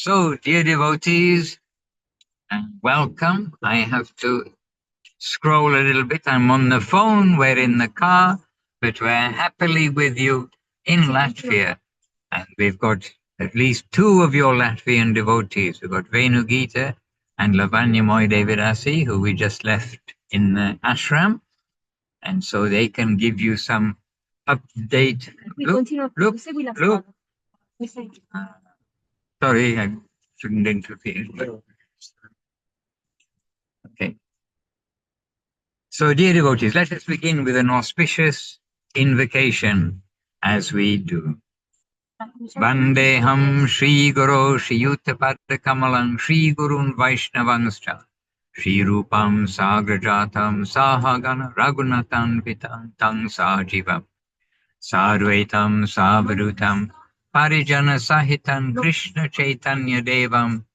So, dear devotees, welcome. I have to scroll a little bit. I'm on the phone, we're in the car, but we're happily with you in Latvia. And we've got at least two of your Latvian devotees. We've got Venu Gita and Lavanya Moy Devidasi, who we just left in the ashram. And so they can give you some update. Look. Sorry, I shouldn't interfere. Okay. So, dear devotees, let us begin with an auspicious invocation as we do. Vandeham Shri Guru Shri Yuttapada Kamalam Shri Gurun Vaishnavanscha Shri Rupam Sagrajatam Sahagana Raghunatan Vitam Tang Sajivam Sarvaitam Savadutam Parijana Sahitam Krishna Chaitanya Devam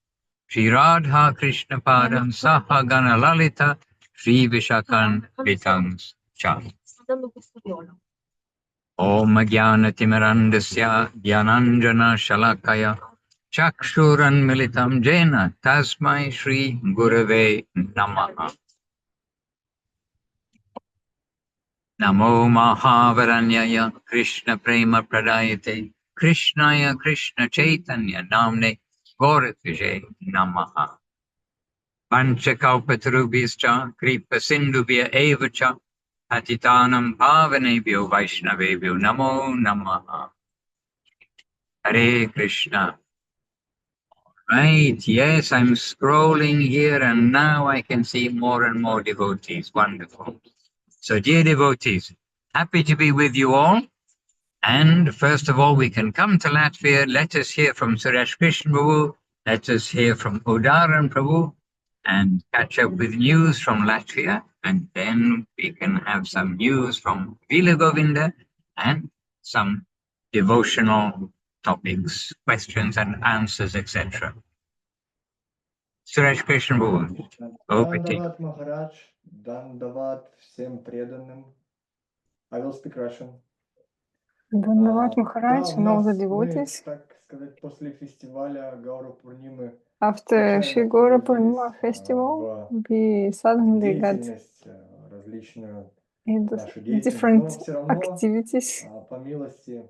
Shri Radha Krishna Padam Sahagana Lalita Shri Vishakan Vitangs Cha. Om Jnana-timirandasya Jnananjana Shalakaya Chakshuran Militam Jena Tasmai Shri Gurave Namaha. Namo Mahavaranyaya Krishna Prema Pradayate Krishnaya Krishna Chaitanya Namne Gauratvije Namaha. Panchakalpatarubhyascha Kripa Sindhubhya Evacha Patitanam Pavanebhyo Vaishnavebhyo Namo Namaha. Hare Krishna. Right, yes, I'm scrolling here and now I can see more and more devotees. Wonderful. So, dear devotees, happy to be with you all. And first of all, we can come to Latvia. Let us hear from Suresh Krishna Prabhu. Let us hear from Udaran Prabhu and catch up with news from Latvia. And then we can have some news from Vila Govinda and some devotional topics, questions and answers, etc. Suresh Krishna Prabhu. Dandavat Maharaj, Dandavat всем преданным. I will speak Russian. Dandavat Maharaj and all the Мы, devotees. так сказать, после фестиваля Гауру Пурнимы After Shri Gaura Purnima festival, we suddenly got деятельность различную, into нашу деятельность, different но все равно activities. по милости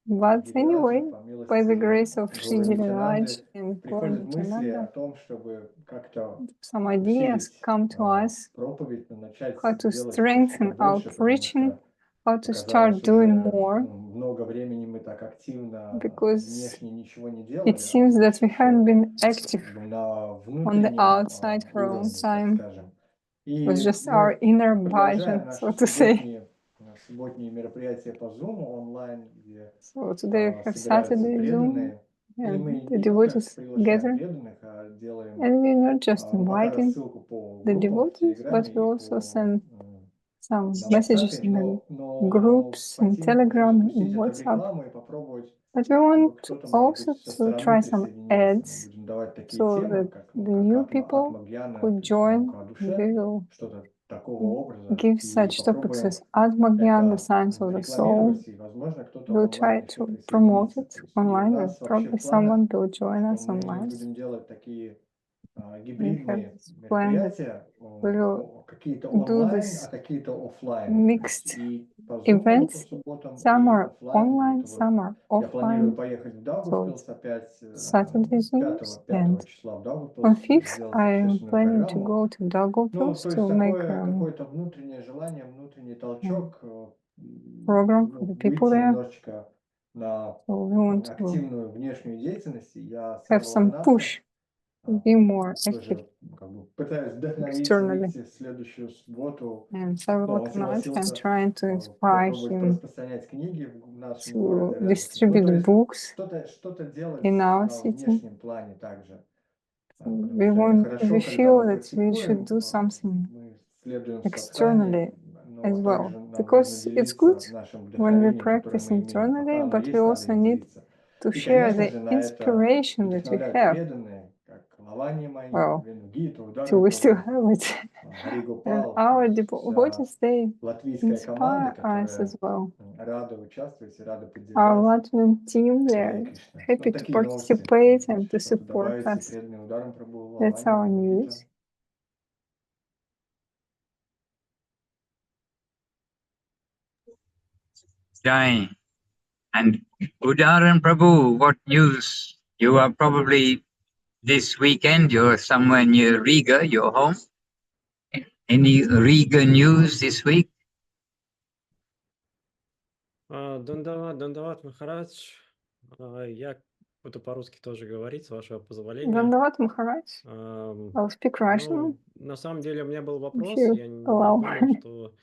But anyway, по милости by the grace of Shri Гуру Giriraj Нитянанды and приходят Gaura мысли о Nityananda, том, чтобы как-то some ideas come to us проповедь, начать how to делать strengthen что-то our больше, потому preaching, что how to оказалось start doing уже more, много времени мы так активно because внешне ничего не it делали, seems that we haven't been active на on the внутреннем outside for a long уровне, так time. скажем. It was И just мы our inner продолжаем bhajan, наши so to say. субботние мероприятия по Zoom онлайн, где So today we have собираются Saturday Zoom, преданные. И мы and the не только devotees приглашаем gather, преданных, а делаем, and we're not just пока inviting рассылку по the группам в devotees, but Телеграме we и also по send some на messages WhatsApp, in the но groups in Telegram запустить and это в WhatsApp. рекламу и попробовать, But we чтобы want кто-то, может also быть, со to стороны try some присоединился. Мы ads будем давать такие so темы, that как, the new как people Атмагьяна, could то есть join, наука о and душе, we will что-то такого образа, give и such topics попробуем as Atmagyan, the это science of the soul. рекламировать, и, возможно, кто-то We'll онлайн try еще to promote присоединится. it То есть и у online, and нас вообще probably в планах, someone will join что us мы online. будем делать такие We have гибридные this plan that мероприятия, we will какие-то do онлайн, а this какие-то офлайн. То есть mixed и по Zoom по events. субботам, Some и are офлайн. online, Вот some are я планирую offline. поехать в So Даугавпилс it's опять Saturday 5, Zooms, 5 and числа в on Даугавпилс, 5th сделать I am общественную planning to программу. go to Ну, Daugavpils то есть to make какое-то внутреннее желание, внутренний толчок program for the people выйти there. немножечко на So we want to активную внешнюю деятельность. И я с have some Сарвалаканатхом push to be more active тоже как бы пытаюсь вдохновить externally. выйти в следующую субботу. And Он Srila, I'm согласился trying to inspire попробовать him распространять книги в нашем to городе рядом с ним. Ну, то distribute есть books что-то делать in our на city. внешнем плане также. Потому We что это want, хорошо, we когда feel мы that we should практикуем, do something мы следуем externally садхане, но as well, также нам нужно because it's good делиться нашим when we вдохновением, которое practice мы имеем. Пока internally, оно but we есть, надо also им need делиться. to И, share конечно the же, на это inspiration that we вдохновляют have. преданные, как Лавани мои, Well, Венгиту, till Удары we still Прабhu, have it. our devotees, they латвийская команда, inspire us as которая well. рада участвовать и рада Our поддержать. Latvian team, they're Харе Кришна. happy Вот to такие новости, participate and to что support добавить us. преданным ударом Прабху That's our Ваня, news. Никита. Jai. And Udaran Prabhu, what news? You are probably this weekend, you're somewhere near Riga, your home. Any Riga news this week? Дандават, Махарадж. Я буду по-русски тоже говорить, с вашего позволения. Dandavat Maharaj. I'll speak Russian. На самом деле у меня был вопрос, you я не allow. думал, что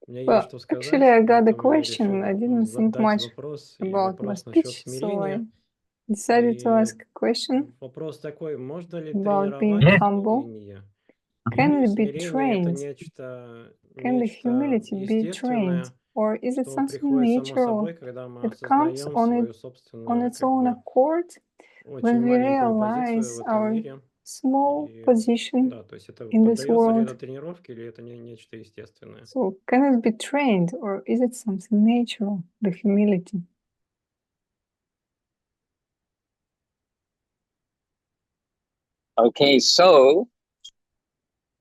у меня Well, есть что сказать, actually, I got a поэтому я question. I решил didn't think задать much вопрос, и about my вопрос насчет speech, so I смирения. decided to И ask a question вопрос такой, можно ли about being тренировать humble. смирение? Can it be Смирение это trained? Can the нечто humility be естественное, trained? Or is it что something приходит само natural собой, когда мы that comes осознаем on свою on собственную, its own accord очень when we маленькую позицию realize в этом our мире? small И position да, то есть это in this поддается ли world? это тренировке, или это нечто естественное? So can it be trained, or is it something natural, the humility? Okay, so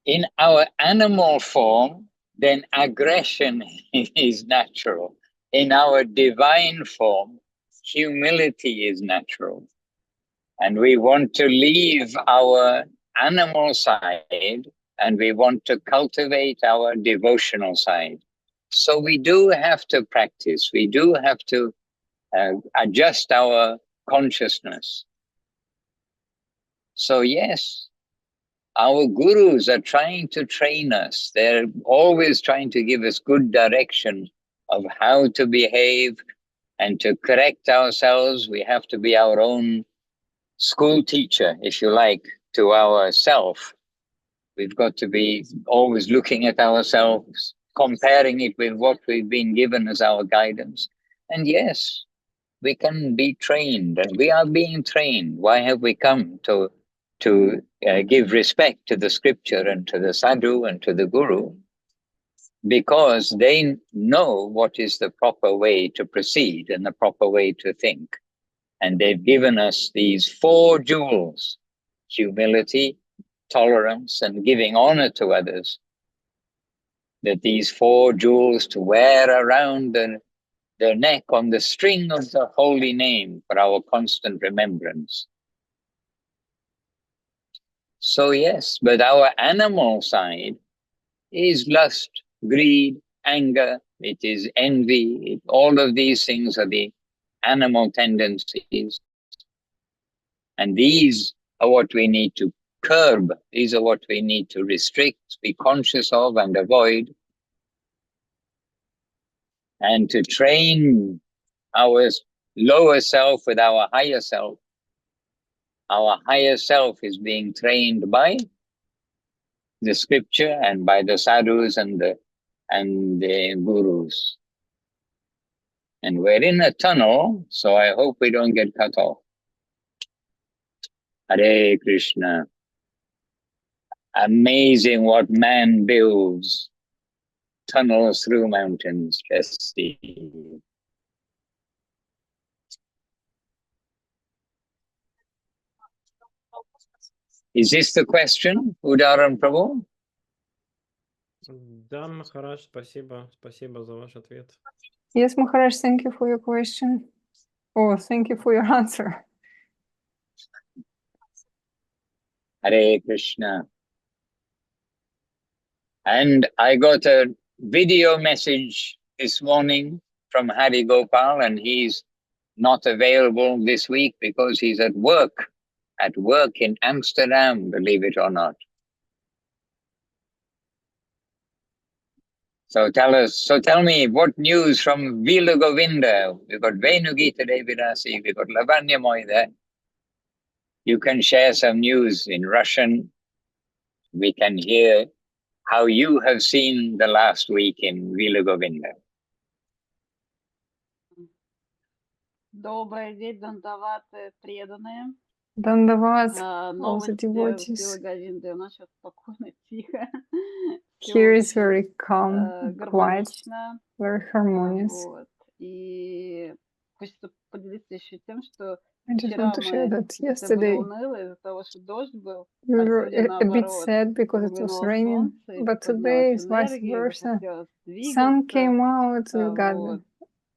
in our animal form, then aggression is natural. In our divine form, humility is natural. And we want to leave our animal side and we want to cultivate our devotional side. So we do have to practice, we do have to adjust our consciousness. So yes, our gurus are trying to train us. They're always trying to give us good direction of how to behave and to correct ourselves. We have to be our own school teacher, if you like, to ourself. We've got to be always looking at ourselves, comparing it with what we've been given as our guidance. And yes, we can be trained, and we are being trained. Why have we come to give respect to the scripture and to the sadhu and to the guru? Because they know what is the proper way to proceed and the proper way to think. And they've given us these 4 jewels: humility, tolerance, and giving honor to others. That these 4 jewels to wear around the neck on the string of the holy name for our constant remembrance. So yes, but our animal side is lust, greed, anger, it is envy, all of these things are the animal tendencies. And these are what we need to curb, these are what we need to restrict, be conscious of and avoid. And to train our lower self with our higher self. Our higher self is being trained by the scripture and by the sadhus and the gurus. And we're in a tunnel, so I hope we don't get cut off. Hare Krishna. Amazing what man builds. Tunnels through mountains, just see. Is this the question, Udaran Prabhu? Да, Махарадж, спасибо за ваш ответ. Yes, Maharaj, thank you for your question. Oh, thank you for your answer. Hare Krishna. And I got a video message this morning from Hari Gopal, and he's not available this week because he's at work in Amsterdam, believe it or not. So tell me, what news from Vila Govinda? We've got Venugita Devidasi, we've got Lavanya Moy there. You can share some news in Russian. We can hear how you have seen the last week in Vila Govinda. Добрый день, Дандават, преданные. Dandavat, all the Новости devotees. Силы Говинды. У нас сейчас спокойно, тихо. Всё Here is очень, very calm, and quiet, гармонично. very harmonious. Вот. И хочется поделиться еще тем, что I just вчера want to share мы that как-то были yesterday унылы из-за того, что дождь был, we а were сегодня a bit наоборот. sad because it was Выглянуло raining, солнце, и but поднялась today is vice энергия, versa. захотелось Sun двигаться. came out, we got Вот.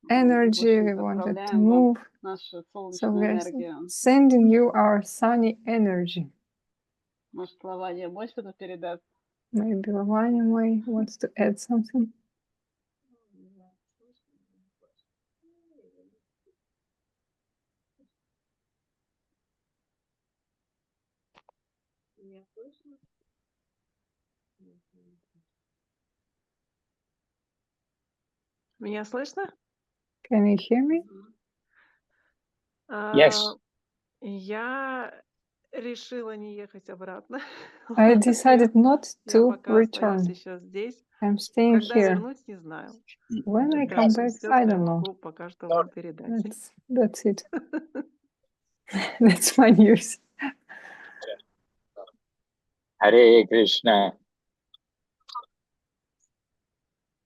energy, В we общем-то, wanted to отправляем вам move. нашу So солнечную we're энергию. sending you our sunny energy. Может, Лавания больше что-то передаст? Maybe Lavanya wants to add something. Меня слышно? Can you hear me? Yes. Я решила не ехать обратно. I decided not Я to пока остаюсь return. еще здесь. I'm staying Когда here. вернусь, не знаю. When I Это come back, все, I что я don't know. могу пока что вам передать. That's it. That's my news. Hare Krishna.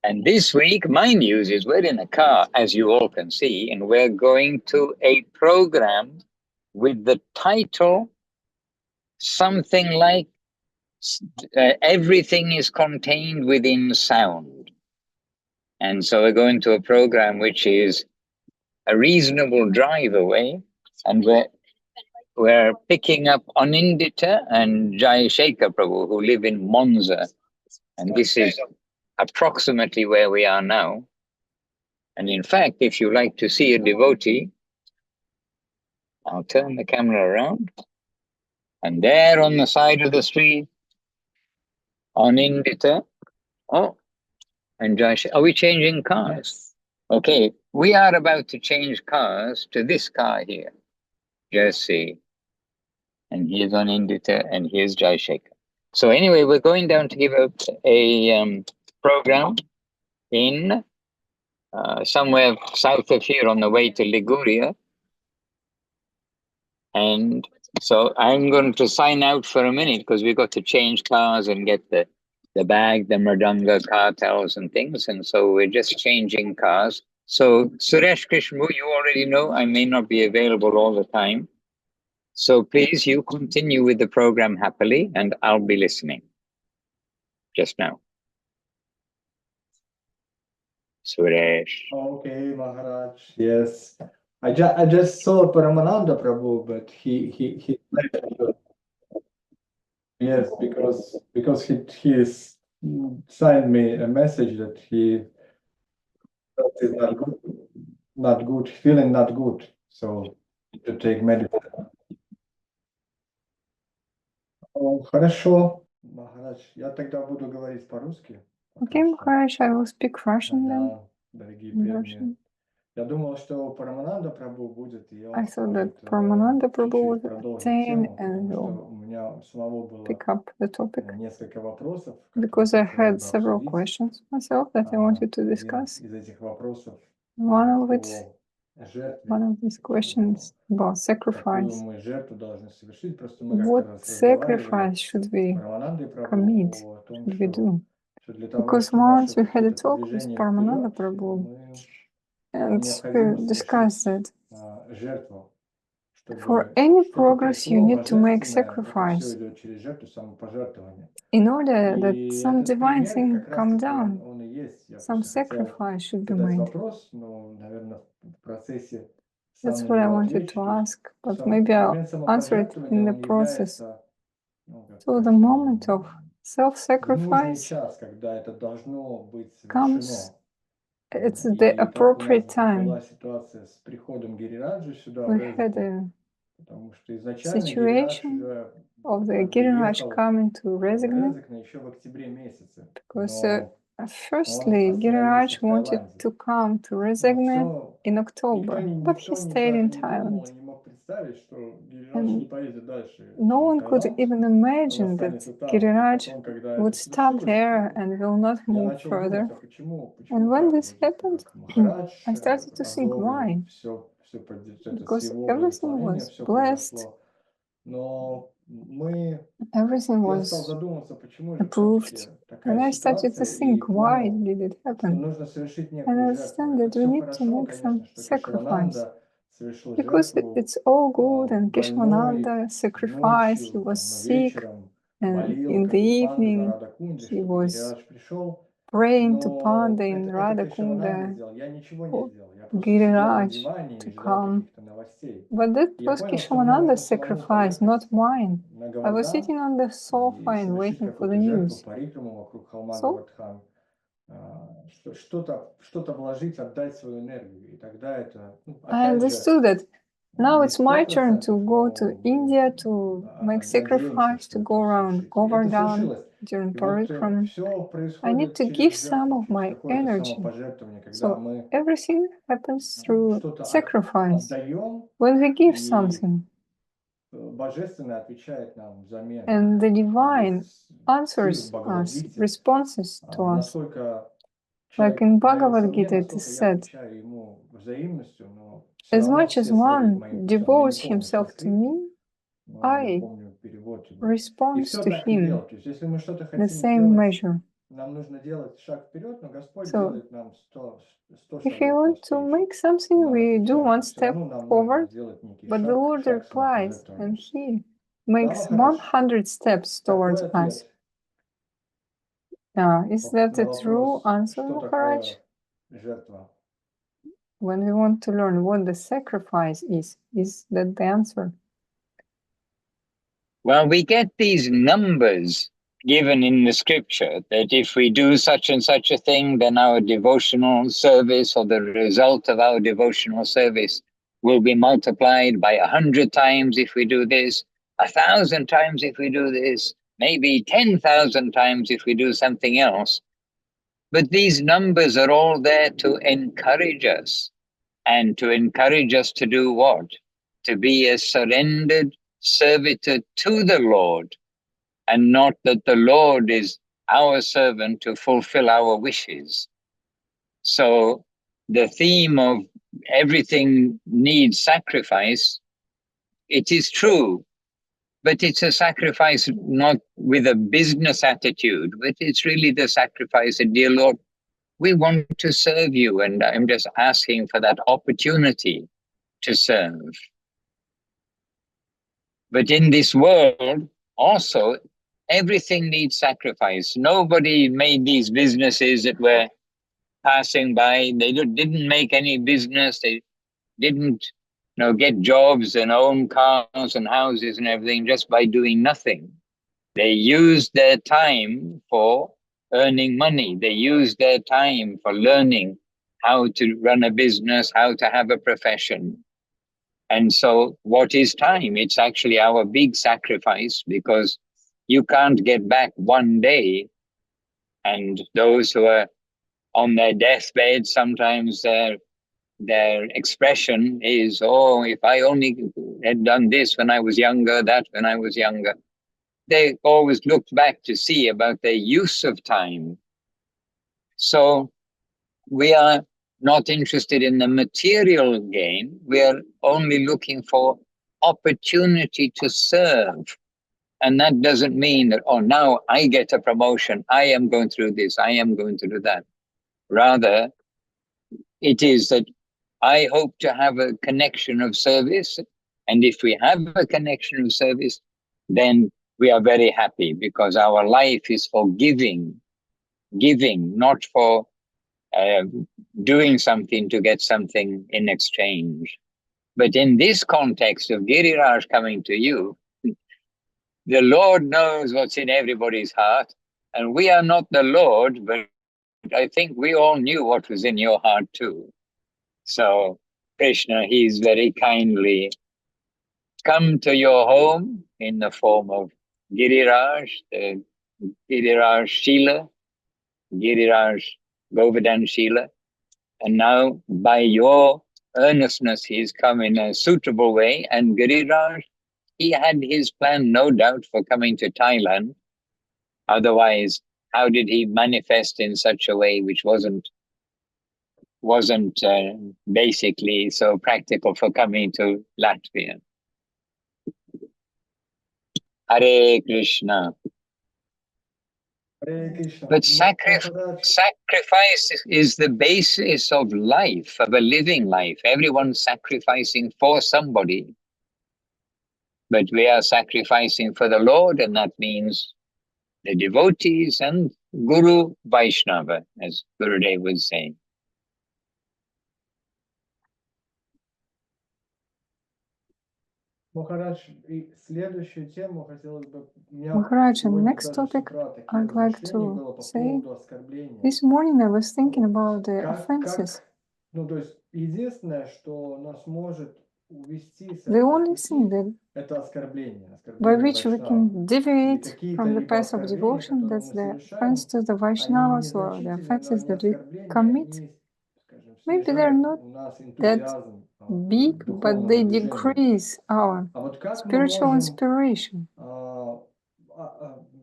And this week, my news is we're in a car, as you all can see, and we're going to a program with the title something like Everything is Contained Within Sound. And so we're going to a program which is a reasonable drive away, and we're picking up Anindita and Jai Shekhar Prabhu, who live in Monza. And this is approximately where we are now. And in fact, if you like to see a devotee, I'll turn the camera around. And there on the side of the street, Anindita, and Jai Shekhar, are we changing cars? Okay, we are about to change cars to this car here. Just see. And here's Anindita, and here's Jai Shekhar. So anyway, we're going down to give a program in somewhere south of here on the way to Liguria. And so I'm going to sign out for a minute because we've got to change cars and get the bag, the Mridanga cartels and things. And so we're just changing cars. So Suresh Krishna, you already know I may not be available all the time. So please, you continue with the program happily and I'll be listening just now. Suresh. Okay, Maharaj. Yes. I just saw Paramananda Prabhu, but he yes, because he signed me a message that he is not good, feeling not good, so to take medicine. Хорошо, Maharaj. Я тогда буду говорить по-русски. Okay, Maharaj, I will speak Russian then. Да, дорогие In преданные. Russian. Я думал, что Парамананда Прабху будет, и I он thought that сможет Paramananda Prabhu чуть-чуть would продолжить attain тему, and потому что will у меня самого было pick up the topic. несколько вопросов, Because I которые хотелось had бы several обсудить. questions myself that I wanted to Один discuss. из этих вопросов One of it, о жертве. one of these questions about Какую sacrifice. мы жертву должны совершить? Просто мы как-то What раз разговаривали sacrifice should с we Параманандой Прабху commit, о том, should we do? что для того, Because чтобы наше once we had a какое-то talk with продвижение Paramananda вперед, Prabhu, нам and необходимо we discussed совершить that жертву. for any Чтобы progress you пришло need to make божественное, это все sacrifice. идет через жертву самопожертвования. In order И that some этот divine пример thing как come раз-таки down, он и есть. Я some просто хотел sacrifice should be задать made. вопрос, но, наверное, в процессе That's сам на what I него wanted отвечу. to То есть ask, but maybe I'll момент answer it самопожертвования, in the он process. является, как So the скажем, moment of в нужный self-sacrifice час, когда это должно быть comes, совершено. it's И the как у нас appropriate time. была ситуация с приходом Гирираджи сюда, в We had Резику, a потому что изначально Гирирадж situation уже of the как бы Giriraj ехал coming to в Rezigny, Резик еще в октябре месяце, because но он firstly остановился Giriraj в wanted Таиланде. to come to Но Rezigny все, in October, but he stayed даже in не думал Thailand. и не мог представить, что Гирирадж And не поедет дальше, no чем one could Таиланд, even он imagine that останется там. И Giriraj потом, когда would это stop случилось, there and will not я move начал further. думать, а почему And when так? this Вроде happened, как Махарадж I started to think одобрил, why. все это с Because его everything благословения was все blessed произошло. Но мы, Everything я стал was задумываться, почему же approved. все-таки And такая I started to ситуация, и think, why понял, did it что happen? нужно совершить And I некую жертву. understand Это that we все need to хорошо, make конечно, some что sacrifice. Кешавананда совершил Because жертву it's all good and больной Keshwananda sacrificed, he ночью, was там, sick, вечером, and молил in the как бы Панду за evening Радакунде, he чтобы was Гирирадж пришел. praying to Но Panda in это Кешавананда Radhakunda сделал, я ничего не for сделал. Я просто сидел на Giriraj диване to и ждал come. каких-то новостей. But that И я was понял, что мне Keshwananda's нужно самому sacrifice, поехать not mine. на I was Гавардан sitting on the sofa и and совершить waiting for the какую-то жертву, news. парикраму вокруг холма So Гавардхан, что-то вложить, отдать свою энергию. И тогда это, I опять же, understood that now не it's my turn 100%, to go to India to make надеемся, sacrifice, что to это go around свершится. И это Govardhan свершилось. during И вот Parikram. все I need происходит to give через some жертву, of через my какое-то energy. самопожертвование, когда So мы everything happens through что-то sacrifice. отдаем, When we give и something, Божественное отвечает нам взамен. and the divine Есть стих в answers us, Бхагавад-гите, responses to us. насколько Like человек in дается Bhagavad мне, Gita, it is настолько я said, отвечаю ему взаимностью, но все as равно much as все следуют one моим путем. Я не devotes помню himself to санскрит, me, но я I помню перевод его. И responds все to так и him делать. То есть, если мы что-то the хотим same сделать, measure. нам нужно делать шаг вперед, но Господь So делает нам 100 if we шагов want to навстречу. make something, И нам we do отвечает. one Но все step равно нам нужно forward, сделать некий but the шаг, Lord шаг replies самопожертвования. and He Да, makes Махарадж, 100 steps towards такой us. ответ Is that на a true вопрос, answer, что Maharaj? такое жертва. When we want to learn what the sacrifice is that the answer? Well, we get these numbers given in the scripture that if we do such and such a thing, then our devotional service or the result of our devotional service will be multiplied by 100 times if we do this, 1,000 times if we do this, maybe 10,000 times if we do something else. But these numbers are all there to encourage us, and to encourage us to do what? To be a surrendered servitor to the Lord, and not that the Lord is our servant to fulfill our wishes. So the theme of everything needs sacrifice, it is true, but it's a sacrifice not with a business attitude, but it's really the sacrifice that, dear Lord, we want to serve you, and I'm just asking for that opportunity to serve. But in this world, also, everything needs sacrifice. Nobody made these businesses that were passing by. They didn't make any business. They didn't, get jobs and own cars and houses and everything just by doing nothing. They used their time for earning money. They used their time for learning how to run a business, how to have a profession. And so what is time? It's actually our big sacrifice, because you can't get back one day. And those who are on their deathbed, sometimes their expression is, oh, if I only had done this when I was younger, that when I was younger. They always looked back to see about their use of time. So we are not interested in the material gain. We are only looking for opportunity to serve. And that doesn't mean that, oh, now I get a promotion, I am going through this, I am going to do that. Rather, it is that I hope to have a connection of service. And if we have a connection of service, then we are very happy, because our life is for giving, not for doing something to get something in exchange. But in this context of Giriraj coming to you, the Lord knows what's in everybody's heart, and we are not the Lord, but I think we all knew what was in your heart too. So Krishna, he's very kindly come to your home in the form of Giriraj, the Giriraj Shila, Giriraj Govardhan Shila. And now by your earnestness, he's come in a suitable way. And Giriraj, he had his plan, no doubt, for coming to Thailand. Otherwise, how did he manifest in such a way which wasn't basically so practical for coming to Latvia? Hare Krishna. Hare Krishna. But Maharaj, sacrifice is the basis of life, of a living life. Everyone's sacrificing for somebody. But we are sacrificing for the Lord, and that means the devotees and Guru Vaishnava, as Gurudev was saying. Maharaj, и следующую тему хотелось бы... У меня Maharaj, and сегодня next даже с topic утра такие I'd like размышления to было по say. поводу оскорбления. This morning I was thinking about the Как, offenses. ну, то есть, единственное, что нас может увести с The этого only пути, thing that это оскорбление, by оскорбление which we Вайшнава. can Или deviate какие-то from the либо path of оскорбления, devotion, которые that's мы the совершаем, offense to the они Vaishnavas or the незначительны, но offenses они that we оскорбления, commit. они, скажем, Maybe they're снижают not у нас that энтузиазм big, к but they духовному движению. decrease our А вот как мы spiritual можем inspiration.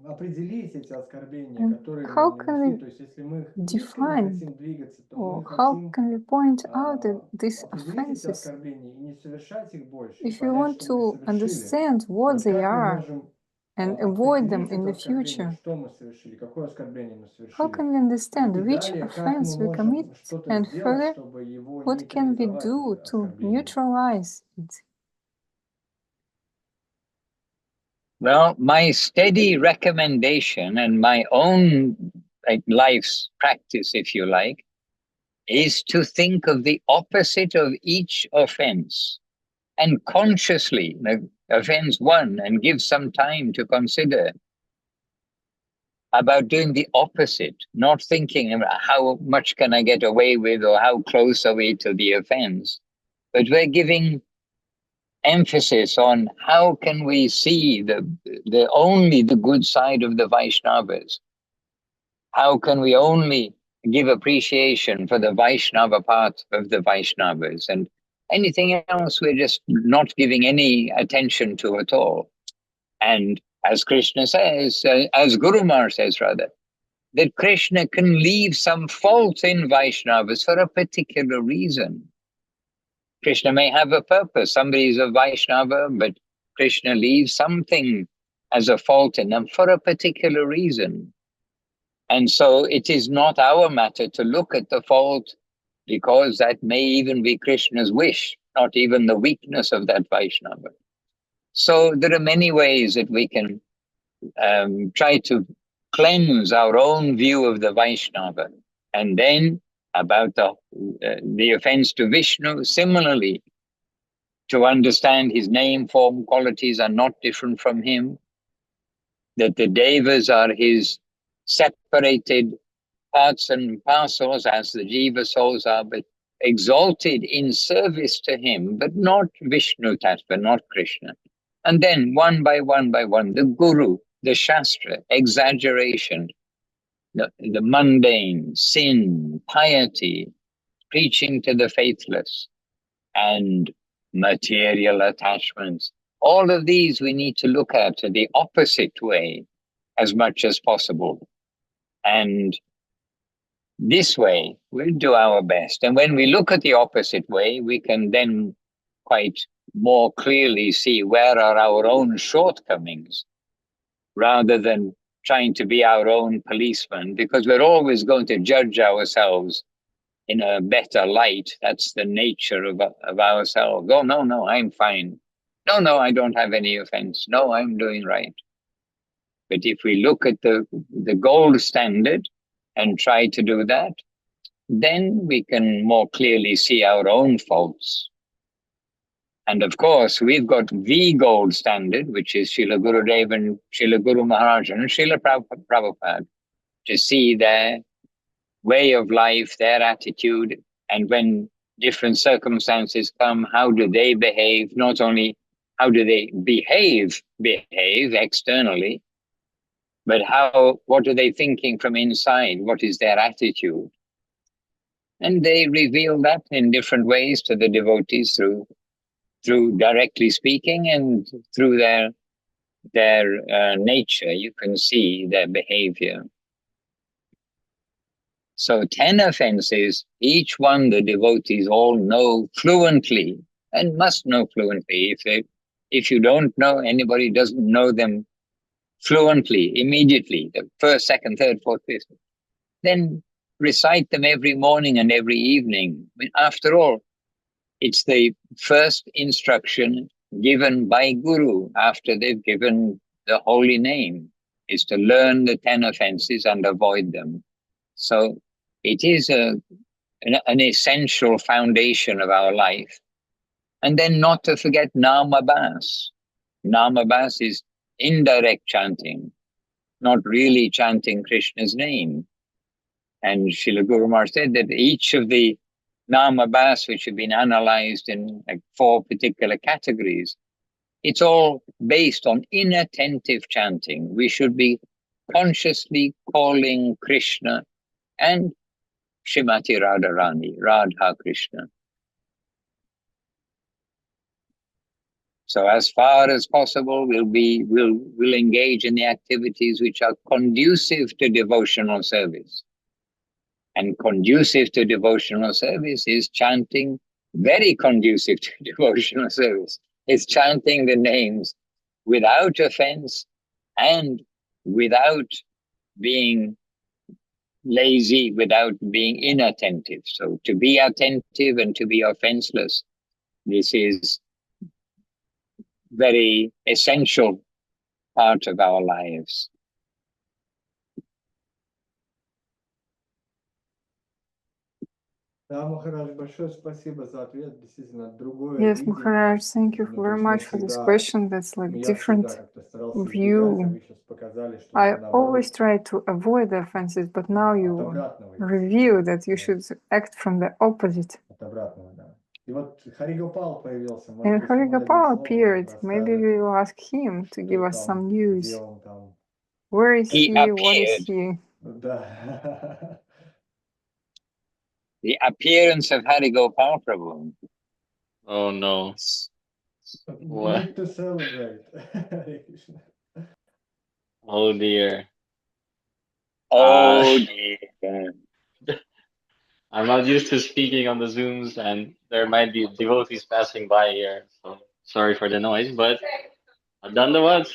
определить эти оскорбления, And которые how мы can нанесли? we То есть, если мы искренне define, хотим двигаться, то or мы how хотим can we point out that these определить эти offenses, оскорбления и не совершать их больше, и if we понять, want что мы их to совершили. understand И what вот they как мы are можем and avoid them определить in это the оскорбление, future, что мы совершили, какое оскорбление мы how совершили. can we understand И which далее, как мы offense we commit, можем что-то and сделать, further, чтобы его what can we нейтрализовать, do это to оскорбление. neutralize it? Well, my steady recommendation and my own life's practice, if you like, is to think of the opposite of each offense and consciously, offense one, and give some time to consider about doing the opposite, not thinking about how much can I get away with or how close are we to the offense, but we're giving emphasis on how can we see only the good side of the Vaishnavas. How can we only give appreciation for the Vaishnava part of the Vaishnavas, and anything else we're just not giving any attention to at all. And as Krishna says, as Guru Maharaj says rather, that Krishna can leave some fault in Vaishnavas for a particular reason. Krishna may have a purpose. Somebody is a Vaishnava, but Krishna leaves something as a fault in them for a particular reason. And so it is not our matter to look at the fault, because that may even be Krishna's wish, not even the weakness of that Vaishnava. So there are many ways that we can try to cleanse our own view of the Vaishnava. And then about the offense to Vishnu, similarly, to understand his name, form, qualities are not different from him, that the devas are his separated parts and parcels as the jiva souls are, but exalted in service to him, but not Vishnu Tattva, not Krishna. And then one by one, the Guru, the Shastra, exaggeration, the mundane, sin, piety, preaching to the faithless, and material attachments. All of these we need to look at the opposite way as much as possible. And this way, we'll do our best. And when we look at the opposite way, we can then quite more clearly see where are our own shortcomings, rather than trying to be our own policeman, because we're always going to judge ourselves in a better light. That's the nature of ourselves. Oh, no, I'm fine. No, I don't have any offense. No, I'm doing right. But if we look at the gold standard and try to do that, then we can more clearly see our own faults. And of course, we've got the gold standard, which is Srila Gurudev and Srila Guru Maharaj and Srila Prabhupada, to see their way of life, their attitude, and when different circumstances come, how do they behave? Not only how do they behave externally, but what are they thinking from inside? What is their attitude? And they reveal that in different ways to the devotees through directly speaking and through their nature. You can see their behavior. So 10 offenses, each one the devotees all know fluently and must know fluently. If you don't know, anybody doesn't know them fluently, immediately, the first, second, third, fourth, fifth, then recite them every morning and every evening. I mean, after all, it's the first instruction given by Guru after they've given the holy name, is to learn the 10 offenses and avoid them. So it is an essential foundation of our life. And then not to forget Namabas. Namabas is indirect chanting, not really chanting Krishna's name. And Srila Guru Maharaj said that each of the Namabas, which have been analyzed in like 4 particular categories, it's all based on inattentive chanting. We should be consciously calling Krishna and Srimati Radharani, Radha Krishna. So as far as possible, we'll engage in the activities which are conducive to devotional service. And conducive to devotional service is chanting, very conducive to devotional service. It's chanting the names without offense and without being lazy, without being inattentive. So to be attentive and to be offenseless, this is very essential part of our lives. Да, Махарадж, большое спасибо за ответ. Действительно, другое Yes, видение. Maharaj, thank you Ну, то very есть мы much for this всегда, question. That's like я всегда different как-то старался избегать, а view. вы сейчас показали, что I наоборот, always try to avoid the offenses, but now от you обратного. review that you Вот, should act from the opposite. от обратного, да. И вот Харигопал появился, может And быть, ему дадим Harigopal слово, он appeared. Maybe расскажет, we will ask him to give что us some там, news. где он там. Where is He he? What is appeared. he? Да. The appearance of Harigopal Prabhu. Oh no. What? Need to celebrate. Hare Krishna. Oh dear. Oh dear. I'm not used to speaking on the Zooms, and there might be devotees passing by here. So sorry for the noise, but Dandavat.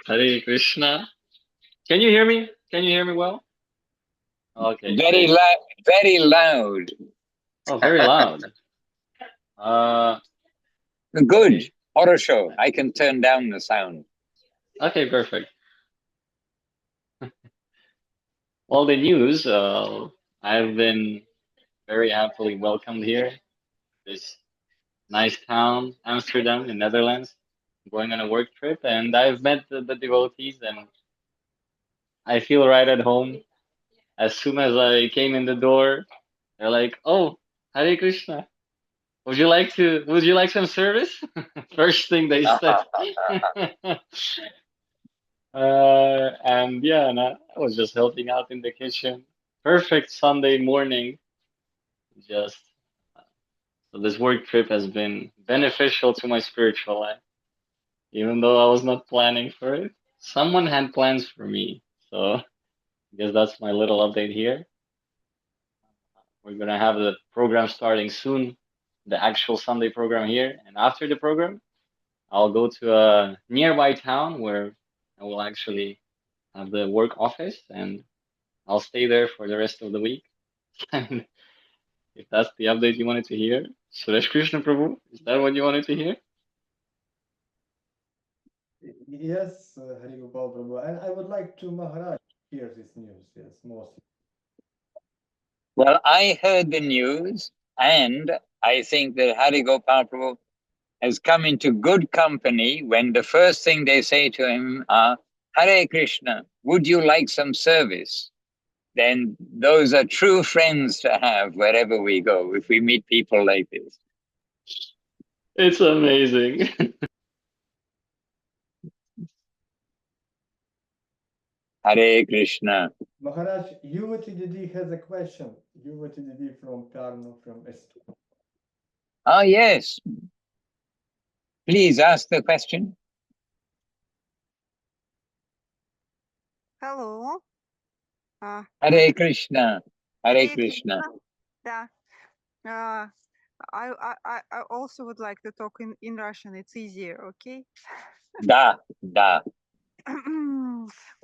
Hare Krishna. Can you hear me? Can you hear me well? Okay. Very Great. loud, very loud. Oh, very loud. Good. Okay. Horror show. I can turn down the sound. Okay, perfect. Well, the news, I've been very happily welcomed here. This nice town, Amsterdam in Netherlands. I'm going on a work trip, and I've met the devotees, and I feel right at home. As soon as I came in the door, they're like, "Oh, Hare Krishna. Would you like some service?" First thing they said. And yeah, and I was just helping out in the kitchen. Perfect Sunday morning. Just so this work trip has been beneficial to my spiritual life, even though I was not planning for it. Someone had plans for me, so I guess that's my little update here. We're gonna have the program starting soon, the actual Sunday program here, and after the program, I'll go to a nearby town where I will actually have the work office, and I'll stay there for the rest of the week. And if that's the update you wanted to hear, Suresh Krishna Prabhu, is that what you wanted to hear? Yes, Harigopal Prabhu. And I would like to Maharaj hear this news. Yes, mostly. Well, I heard the news, and I think that Harigopal Prabhu has come into good company when the first thing they say to him are, Hare Krishna, would you like some service? Then those are true friends to have wherever we go, if we meet people like this. It's amazing. Hare Krishna. Maharaj, UVTDD has a question. UVTDD from Karno, from Estonia. Ah, yes. Please ask the question. Hello. Hare Krishna. Hare Hare Krishna. Yeah. I also would like to talk in Russian. It's easier, okay? Da, da.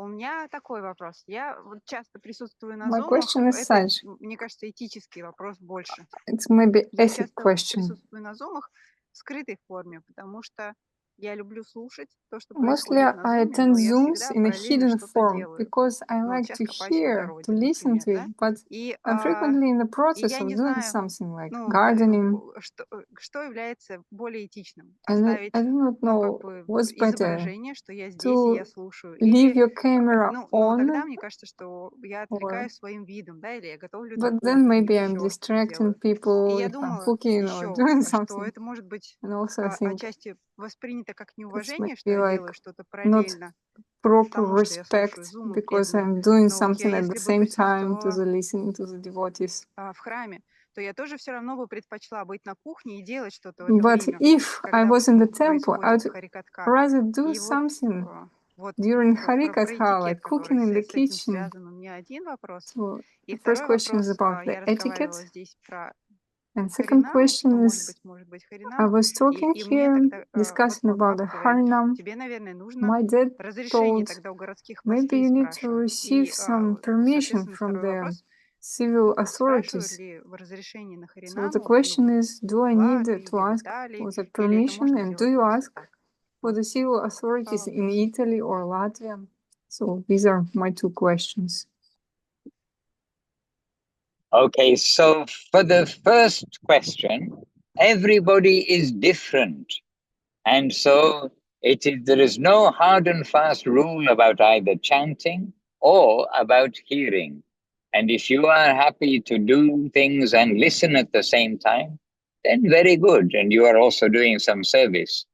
У меня такой вопрос. Я вот часто присутствую на My зумах. question is Это, such. мне кажется, этический вопрос больше. It's maybe Я ethic часто question. присутствую на зумах в скрытой форме, потому что я люблю слушать то, что Mostly происходит на I зуме, attend но я Zooms всегда in a параллельно hidden что-то form делаю. because I Ну, вот like сейчас to копаюсь в hear, to огороде, listen например, to да? it, but И, I'm frequently in the и process я of не doing знаю, something like ну, gardening, что является более этичным. and Оставить, I do not ну, как know бы what's better, изображение, что я здесь и я to слушаю. leave Или, your camera ну, тогда on, мне кажется, что я or отвлекаюсь своим видом, да, или я готовлю на but then кухне, или maybe I'm еще что-то distracting делаю. И people я if I'm думала cooking or еще, doing что something, это может быть and also I think отчасти воспринято как this неуважение, might что be я like делаю что-то not параллельно proper тому, что я слушаю respect зумы because преданных. I'm doing Но вот я, something at the если бы same time to присутствовала the listening to the devotees. в храме, то я тоже все равно бы предпочла быть на кухне и делать что-то в это But время, if I когда was in the temple, I происходит would харикатха. rather do И вот, something вот during про Harikatha, like этикет, который cooking in the с этим kitchen. связан, у меня один вопрос. So И the first второй question is вопрос, about the я разговаривала etiquette, здесь про and second Харинаму, что question is может быть I Харинама. was talking И мне here тогда, вот discussing мой about папа the говорит, Harinam. тебе, наверное, нужно My dad разрешение told тогда у городских maybe властей you need to спрашивать. receive И, some permission соответственно, from второй the вопрос, civil спрашивают authorities. ли разрешение на So the Харинаму question is, do I в need Латвии to или в ask Италии, for the или это permission, можно and do сделать you просто ask так? for Вот, the civil два authorities in вопроса. Italy or Latvia? So these are my two questions. Okay, so for the first question, everybody is different. And so there is no hard and fast rule about either chanting or about hearing. And if you are happy to do things and listen at the same time, then very good. And you are also doing some service.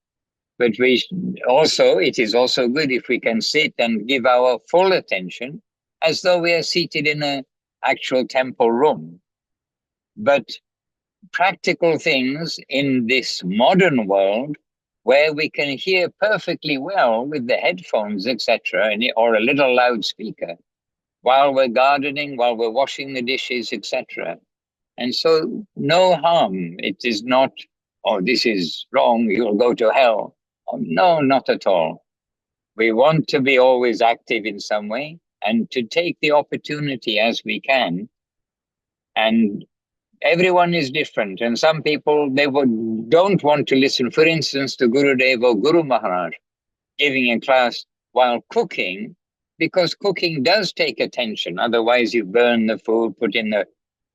But it is also good if we can sit and give our full attention as though we are seated in an actual temple room. But practical things in this modern world where we can hear perfectly well with the headphones, etc., or a little loudspeaker while we're gardening, while we're washing the dishes, etc. And so no harm. It is not, oh, this is wrong, you'll go to hell. Oh, no, not at all. We want to be always active in some way and to take the opportunity as we can. And everyone is different, and some people, don't want to listen, for instance, to Gurudev or Guru Maharaj giving a class while cooking, because cooking does take attention. Otherwise, you burn the food, put in the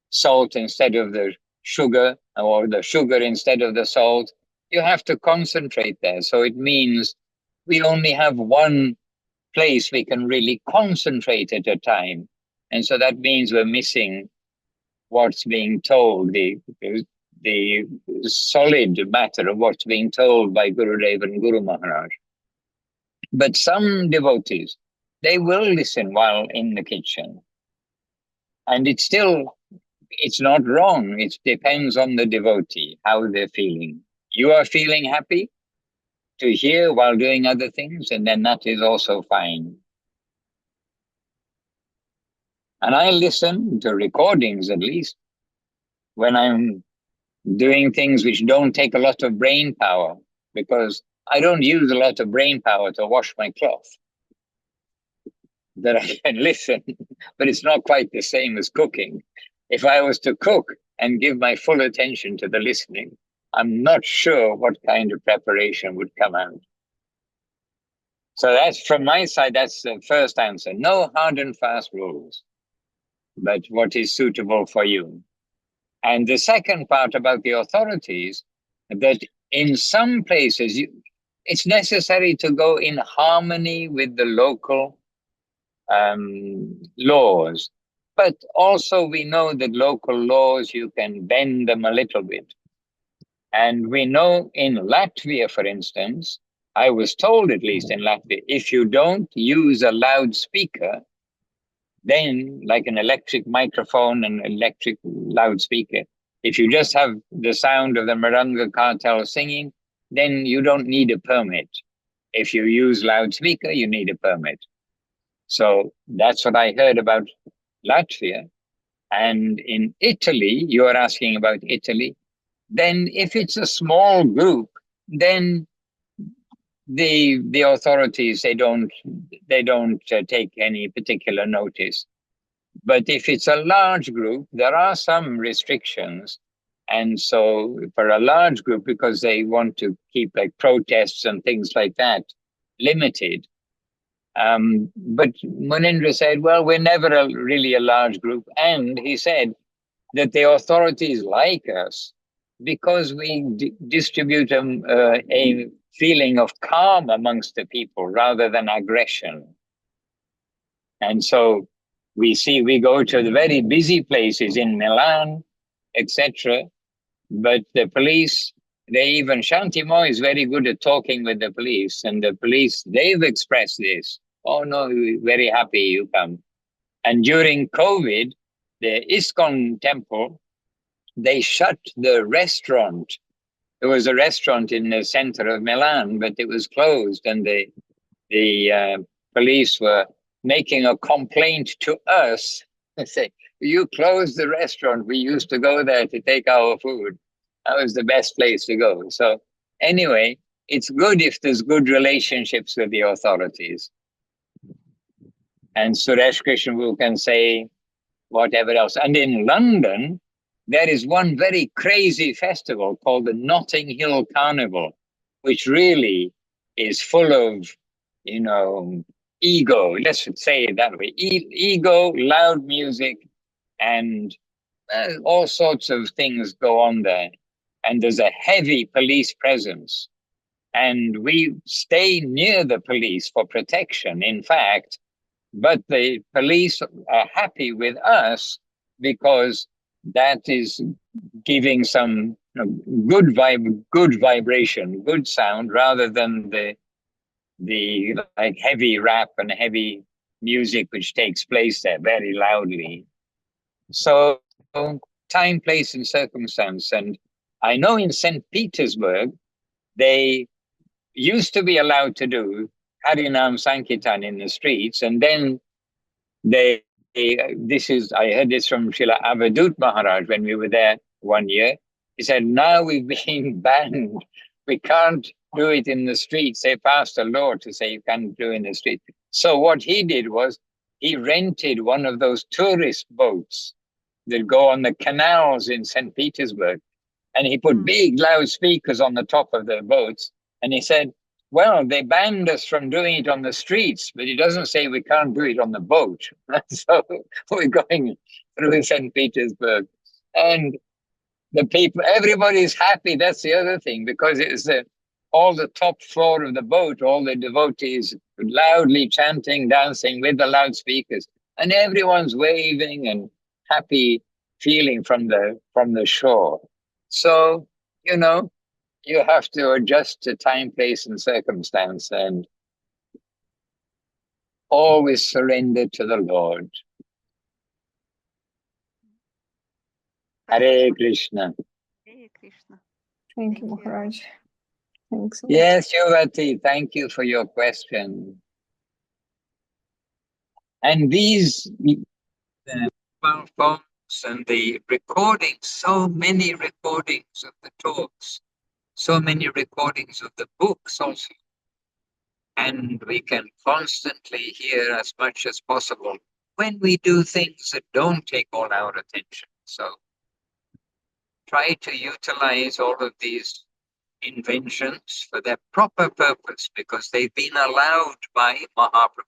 salt instead of the sugar, or the sugar instead of the salt. You have to concentrate there. So it means we only have one place we can really concentrate at a time. And so that means we're missing what's being told, the solid matter of what's being told by Gurudev and Guru Maharaj. But some devotees, they will listen while in the kitchen. And it's not wrong. It depends on the devotee, how they're feeling. You are feeling happy to hear while doing other things, and then that is also fine. And I listen to recordings, at least, when I'm doing things which don't take a lot of brain power, because I don't use a lot of brain power to wash my cloth. That I can listen, but it's not quite the same as cooking. If I was to cook and give my full attention to the listening, I'm not sure what kind of preparation would come out. So that's from my side, that's the first answer. No hard and fast rules, but what is suitable for you. And the second part about the authorities, that in some places, it's necessary to go in harmony with the local laws. But also we know that local laws, you can bend them a little bit. And we know in Latvia, for instance, I was told, at least in Latvia, if you don't use a loudspeaker, then like an electric microphone and electric loudspeaker, if you just have the sound of the Maranga cartel singing, then you don't need a permit. If you use loudspeaker, you need a permit. So that's what I heard about Latvia. And in Italy, you are asking about Italy, then if it's a small group, then the authorities, they don't take any particular notice. But if it's a large group, there are some restrictions. And so for a large group, because they want to keep like protests and things like that limited. But Munindra said, well, we're never really a large group. And he said that the authorities like us because we distribute a feeling of calm amongst the people rather than aggression. And so we go to the very busy places in Milan, etc. But the police, Shantimo is very good at talking with the police, and the police, they've expressed this. Oh no, we're very happy you come. And during COVID, the ISKCON temple, they shut the restaurant. There was a restaurant in the center of Milan, but it was closed, and the police were making a complaint to us. They say, you closed the restaurant. We used to go there to take our food. That was the best place to go. So anyway, it's good if there's good relationships with the authorities. And Suresh Krishnavu can say whatever else. And in London, there is one very crazy festival called the Notting Hill Carnival, which really is full of, ego, let's say it that way, ego, loud music, and all sorts of things go on there. And there's a heavy police presence. And we stay near the police for protection, in fact, but the police are happy with us because that is giving some good vibration, good sound, rather than the like heavy rap and heavy music which takes place there very loudly. So time, place, and circumstance. And I know in St. Petersburg, they used to be allowed to do Harinam Sankirtan in the streets, and then I heard this from Srila Avadut Maharaj when we were there one year. He said, now we've been banned. We can't do it in the streets. They passed a law to say you can't do it in the street. So what he did was he rented one of those tourist boats that go on the canals in St. Petersburg. And he put big loudspeakers on the top of the boats. And he said, well, they banned us from doing it on the streets, but it doesn't say we can't do it on the boat. So we're going through St. Petersburg. And the people, everybody's happy. That's the other thing, because it's all the top floor of the boat, all the devotees loudly chanting, dancing with the loudspeakers. And everyone's waving and happy feeling from the shore. So, you have to adjust to time, place, and circumstance, and always surrender to the Lord. Hare Krishna. Hare Krishna. Thank you, Thank you. Maharaj. Thanks a lot. Yes, Yuvati, thank you for your question. And these phones and the recordings, so many recordings of the talks, so many recordings of the books also. And we can constantly hear as much as possible when we do things that don't take all our attention. So try to utilize all of these inventions for their proper purpose, because they've been allowed by Mahaprabhu.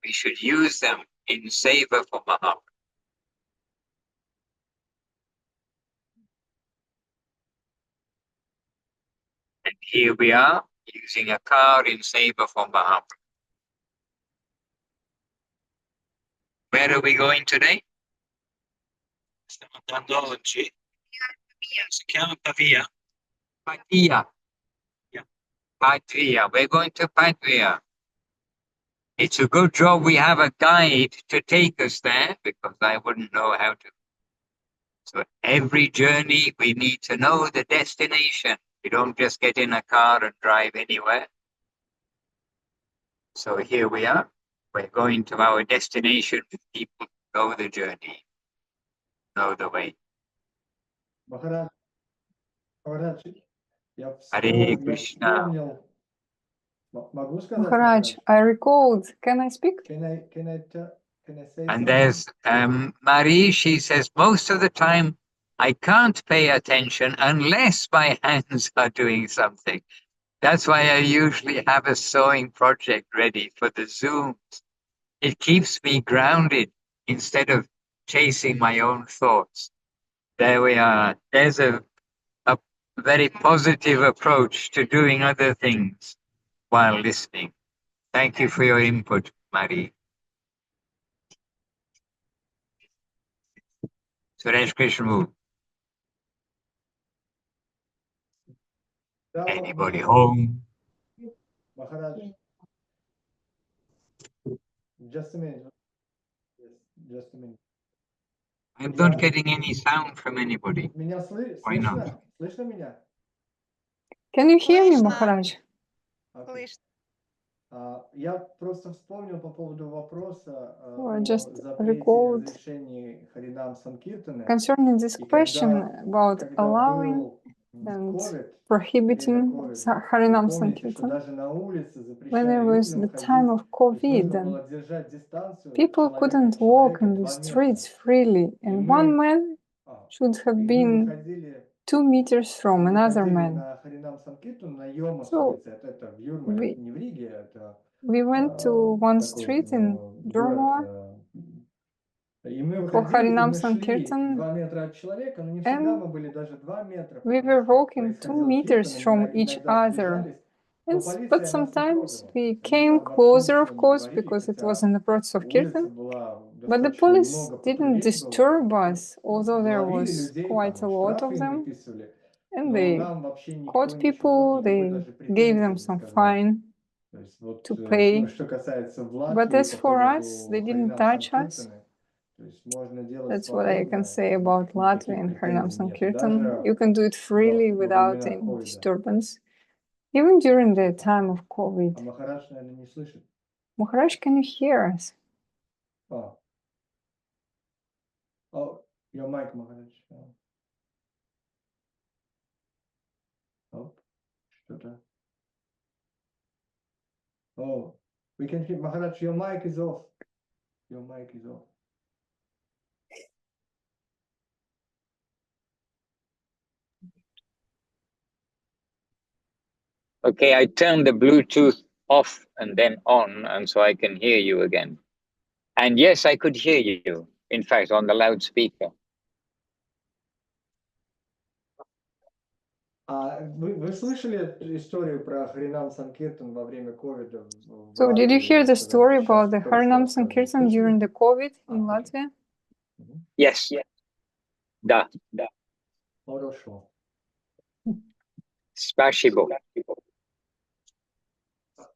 We should use them in seva for Mahaprabhu. And here we are, using a car in seva for Mahaprabhu. Where are we going today? Stiamo andando oggi. Si chiama Pavia. Padilla. Yeah. Padilla. We're going to Padilla. It's a good job we have a guide to take us there, because I wouldn't know how to. So every journey, we need to know the destination. We don't just get in a car and drive anywhere. So here we are. We're going to our destination with people who know the journey, know the way. Maharaj, я Hare Krishna. вспомнил Могу сказать, Maharaj, I recalled. Can I speak? Can I say And something? there's Marie, she says, most of the time I can't pay attention unless my hands are doing something. That's why I usually have a sewing project ready for the Zooms. It keeps me grounded instead of chasing my own thoughts. There we are. There's a very positive approach to doing other things while listening. Thank you for your input, Marie. Suresh Krishnamu. Да, Anybody home? Maharaj. Just a minute. Yes, just a minute. I'm not getting any sound from anybody. Меня Why not? слышно? Слышно меня? Can you hear me, Слышно. Maharaj? Окей. Слышно. Я просто вспомнил по поводу вопроса I о just запрете и recalled разрешении Харинам Санкиртаны. concerning this И question about когда allowing был and COVID, время prohibiting ковида, Harinam помните, что Sankirtan, даже на улице when it запрещали was людям the time ходить, of то есть COVID нужно and было держать дистанцию people человека couldn't от walk человека in the 2 метра. streets freely, И and one мы, man should и have мы been выходили 2 meters from another выходили man. на Харинам Санкиртану на Йома So улице. Это в Юрмале, we это не в Риге, это we went to one такой street in город. Jurmala И мы for выходили, и Harinam мы шли Sankirtan, 2 метра от человека, но не всегда and мы были даже 2 метра, we потому were что walking 2 происходил meters киртан, from мы each иногда other. сближались, And, но but полиция нас не sometimes трогала. we Они came нам вообще closer, ничего of не course, говорили, because it хотя was in the process of улица Kirtan. была But the достаточно police много didn't патрулей было, disturb us, although there ловили was людей, quite там a lot штрафы of им them. выписывали, And но they нам вообще никто caught ничего, people, никакой they даже gave претензии them не some сказал. fine То есть вот to pay. что касается в But Латвии as по for us, they поводу didn't Харинам touch us. Санкиртаны, то есть можно делать That's what I can свободно, say about Latvia and Harinam претензий нет. Sankirtan. You Даже can do it freely во without времена any ковида. disturbance, even during the time of А COVID. Махарадж, наверное, не слышит. Maharaj, can you hear us? Oh, your mic, Maharaj. Oh, что-то. Oh, we can hear, Maharaj, your mic is off. Your mic is off. Okay, I turned the Bluetooth off and then on, and so I can hear you again. And yes, I could hear you, in fact, on the loudspeaker. Вы слышали историю про Харинам Санкиртан во время ковида в So, did you Латвии? hear Я the сказал, story сейчас about the только что Harinam рассказывал. Sankirtan Слышали? during the COVID in окей. Latvia? Yes, да. Хорошо. Spasibo.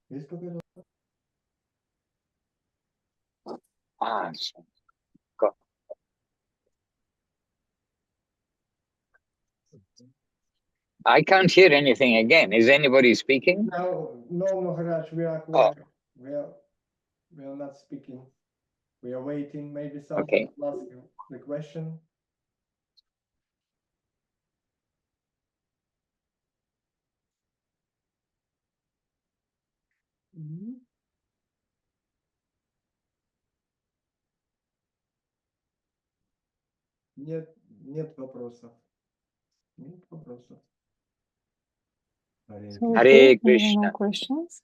Есть какой-то? Ah, I can't hear anything again. Is anybody speaking? No, Maharaj, we are quiet. We are not speaking. We are waiting. Maybe someone will ask you the question. Нет вопросов. Нет вопросов. So, Hare okay, there are Krishna. no questions.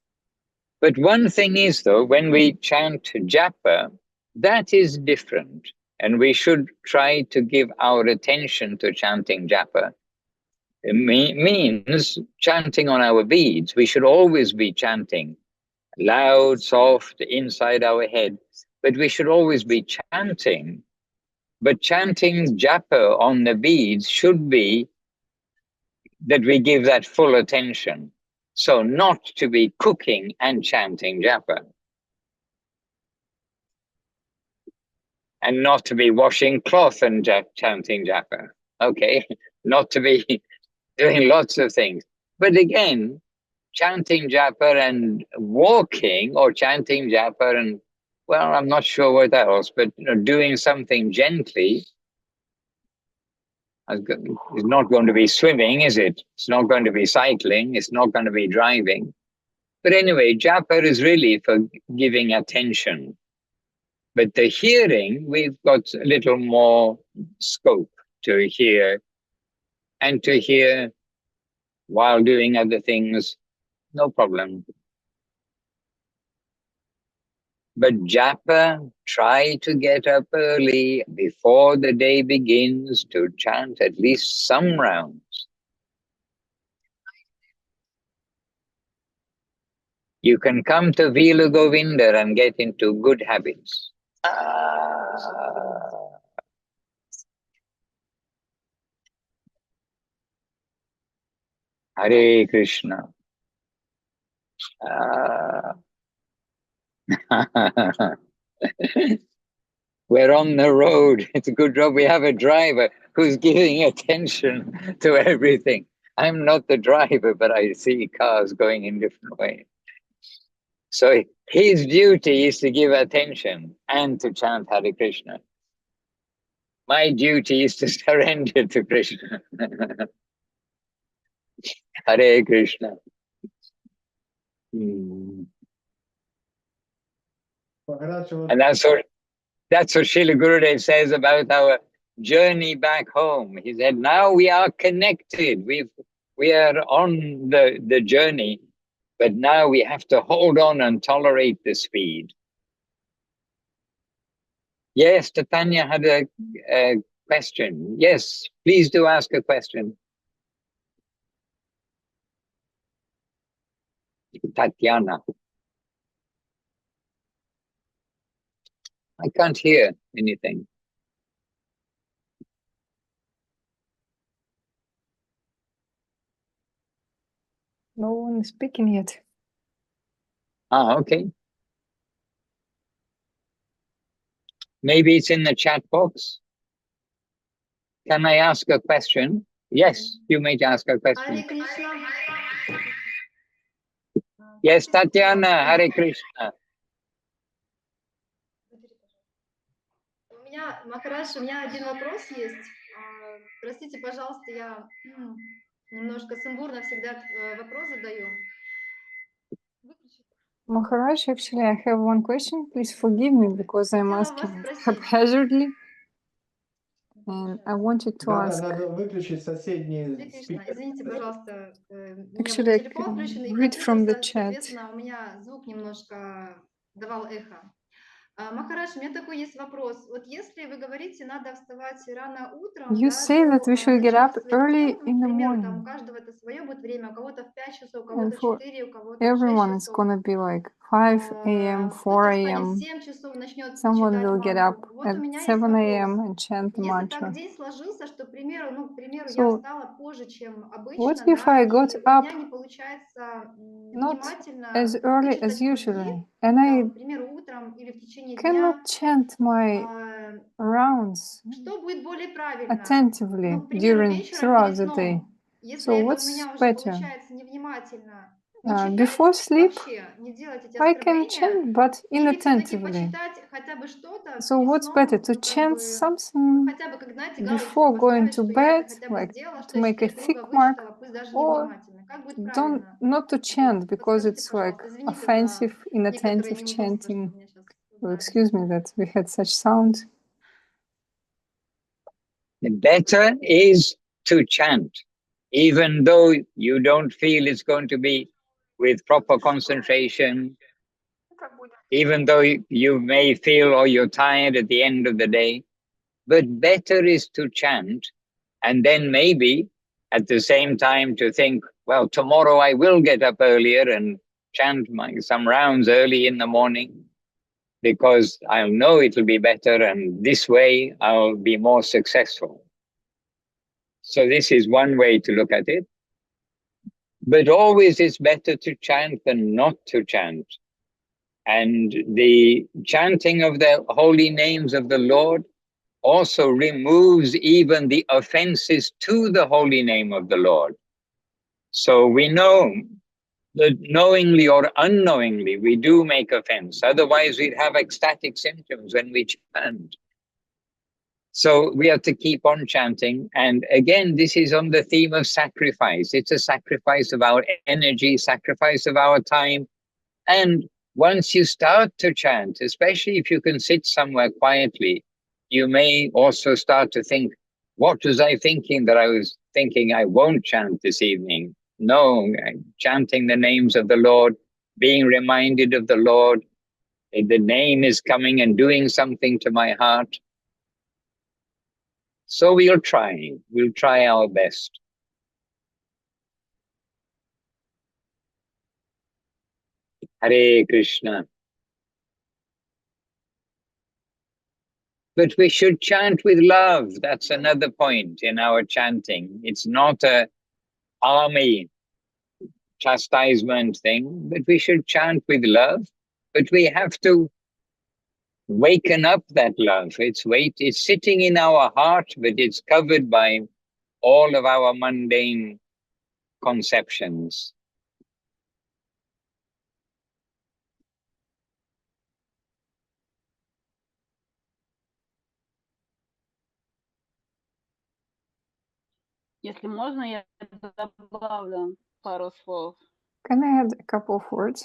But one thing is, though, when we chant japa, that is different. And we should try to give our attention to chanting japa. It means chanting on our beads. We should always be chanting loud, soft, inside our head. But we should always be chanting. But chanting japa on the beads should be that we give that full attention. So not to be cooking and chanting japa. And not to be washing cloth and chanting japa. Okay, not to be doing lots of things. But again, chanting japa and walking or chanting japa and, well, I'm not sure what else, but doing something gently is not going to be swimming, is it? It's not going to be cycling. It's not going to be driving. But anyway, japa is really for giving attention. But the hearing, we've got a little more scope to hear, and to hear while doing other things, no problem. But japa, try to get up early before the day begins to chant at least some rounds. You can come to Vila Govinda and get into good habits. Hare Krishna. We're on the road. It's a good job we have a driver who's giving attention to everything. I'm not the driver, but I see cars going in different ways. So his duty is to give attention and to chant Hare Krishna. My duty is to surrender to Krishna. Hare Krishna. And that's what Srila Gurudev says about our journey back home. He said, now we are connected. We are on the journey, but now we have to hold on and tolerate the speed. Yes, Tanya had a question. Yes, please do ask a question. Tatiana. I can't hear anything. No one is speaking yet. Okay. Maybe it's in the chat box. Can I ask a question? Yes, you may ask a question. Hare Krishna. Yes, Tatiana, Hare Krishna. У меня, Махарадж, у меня один вопрос есть. Простите, пожалуйста, я немножко сумбурно всегда вопрос задаю. Maharaj, actually, I have one question. Please forgive me because I'm asking haphazardly. And I wanted to ask. Надо выключить соседний Кришна, извините, пожалуйста, у меня Actually, телефон включен, и read from the chat. соответственно, у меня звук немножко давал эхо. Махарадж, у меня такой есть вопрос. Вот если вы говорите, надо вставать рано утром, You say that we should get up early in the morning. Там у каждого это свое будет время, у кого-то в 5 часов, у And кого-то for 4, у кого-то everyone, 6 it's часов. gonna be like 5 a.m., 4 a.m. Someone will get up at 7 a.m. and chant the mantra. Если так день сложился, что, к примеру, я So, встала позже, чем обычно, what if I got up не получается not внимательно as early as usually, and I к примеру, утром или в течение cannot chant my rounds что будет более правильно? attentively К примеру, throughout the вечером day? или сном. Если So это у what's меня уже better? получается невнимательно, не читать Before sleep, вообще, не делать эти I can оскорбления, chant, but или все-таки inattentively. почитать хотя бы что-то So перед what's better, сном, to chant something хотя бы, как, знаете, галочку before going поставить, to что я это bed, хотя бы like сделала, что to я make a 4 thick круга mark, вычитала, пусть даже or невнимательно. Как будет правильно? not to chant because Подскажите, it's like пожалуйста. Извините за offensive, некоторые inattentive неудобства, что chanting. у меня сейчас So excuse me that we had such sound. The better is to chant, even though you don't feel it's going to be with proper concentration, even though you may feel or you're tired at the end of the day. But better is to chant, and then maybe at the same time to think, well, tomorrow I will get up earlier and chant some rounds early in the morning, because I'll know it'll be better, and this way I'll be more successful. So this is one way to look at it. But always it's better to chant than not to chant. And the chanting of the holy names of the Lord also removes even the offenses to the holy name of the Lord. So we know that knowingly or unknowingly we do make offense. Otherwise we'd have ecstatic symptoms when we chant. So we have to keep on chanting. And again, this is on the theme of sacrifice. It's a sacrifice of our energy, sacrifice of our time. And once you start to chant, especially if you can sit somewhere quietly, you may also start to think, what was I thinking that I was thinking I won't chant this evening? No, chanting the names of the Lord, being reminded of the Lord, the name is coming and doing something to my heart. So we'll try our best. Hare Krishna. But we should chant with love. That's another point in our chanting. It's not a army chastisement thing, but we should chant with love. But we have to waken up that love. It's sitting in our heart, but it's covered by all of our mundane conceptions. Если можно, я добавлю пару слов. Can I add a couple of words?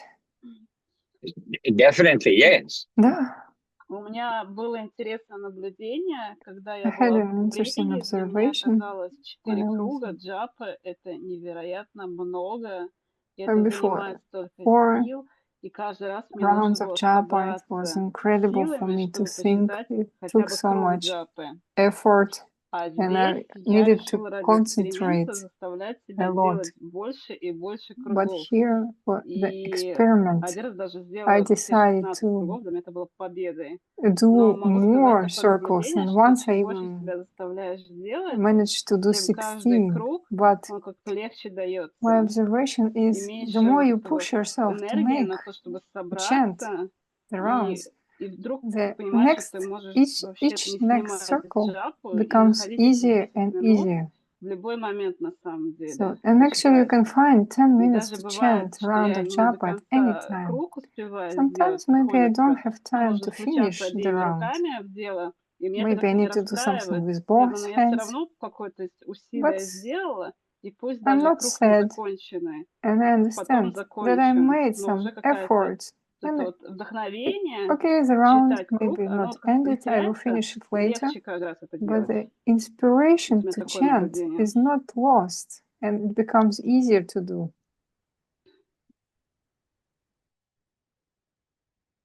Definitely, yes. Да. У меня было интересное наблюдение, когда I я had была an в interesting Бельгии, для меня observation казалось when 4 I was круга джапы — это невероятно много, и when это before занимает столько 4 сил, и каждый раз мне rounds нужно of было japa. It was собраться incredible for силами, me to чтобы think. посчитать It хотя took бы so круг much джапы. effort, А and здесь I я needed to решила ради concentrate эксперимента заставлять a себя lot. делать больше и больше But кругов. here, for the И experiment, один раз даже I сделала все decided 16 to кругов, для меня это было победой. do Но могу сказать more такое circles, наблюдение, and что once I чем больше even себя заставляешь делать, managed to do тем каждый 16. круг, But он как-то легче my дается. observation И is, the меньше more вот you этого push yourself to энергии make на то, чтобы a chant собраться, the и, rounds, и вдруг the понимаешь, что next ты можешь each вообще-то не next снимать circle джапу и becomes находить эти easier 10 and минут easier. в любой момент на самом So, деле and actually you can почитать. find 10 И minutes даже to бывает, chant a что round я of не до japa at any конца time. круг успеваю сделать, Sometimes maybe I don't приходится, have ну, time нужно to включаться finish the обеими round. руками в дело, и меня это Maybe I как-то не need to do something расстраивает. with Я думаю, both но я все hands. равно какое-то But усилие сделала, и пусть I'm даже not круг не sad, законченный, and I потом understand that I закончен, made но уже some какая-то effort. вот это And вот вдохновение okay, the round читать круг, maybe оно not вот как-то не ended, I will теряется, finish it и later. легче как раз это But делать. the Вот inspiration у меня to такое chant наблюдение. is not lost, and it becomes easier to do.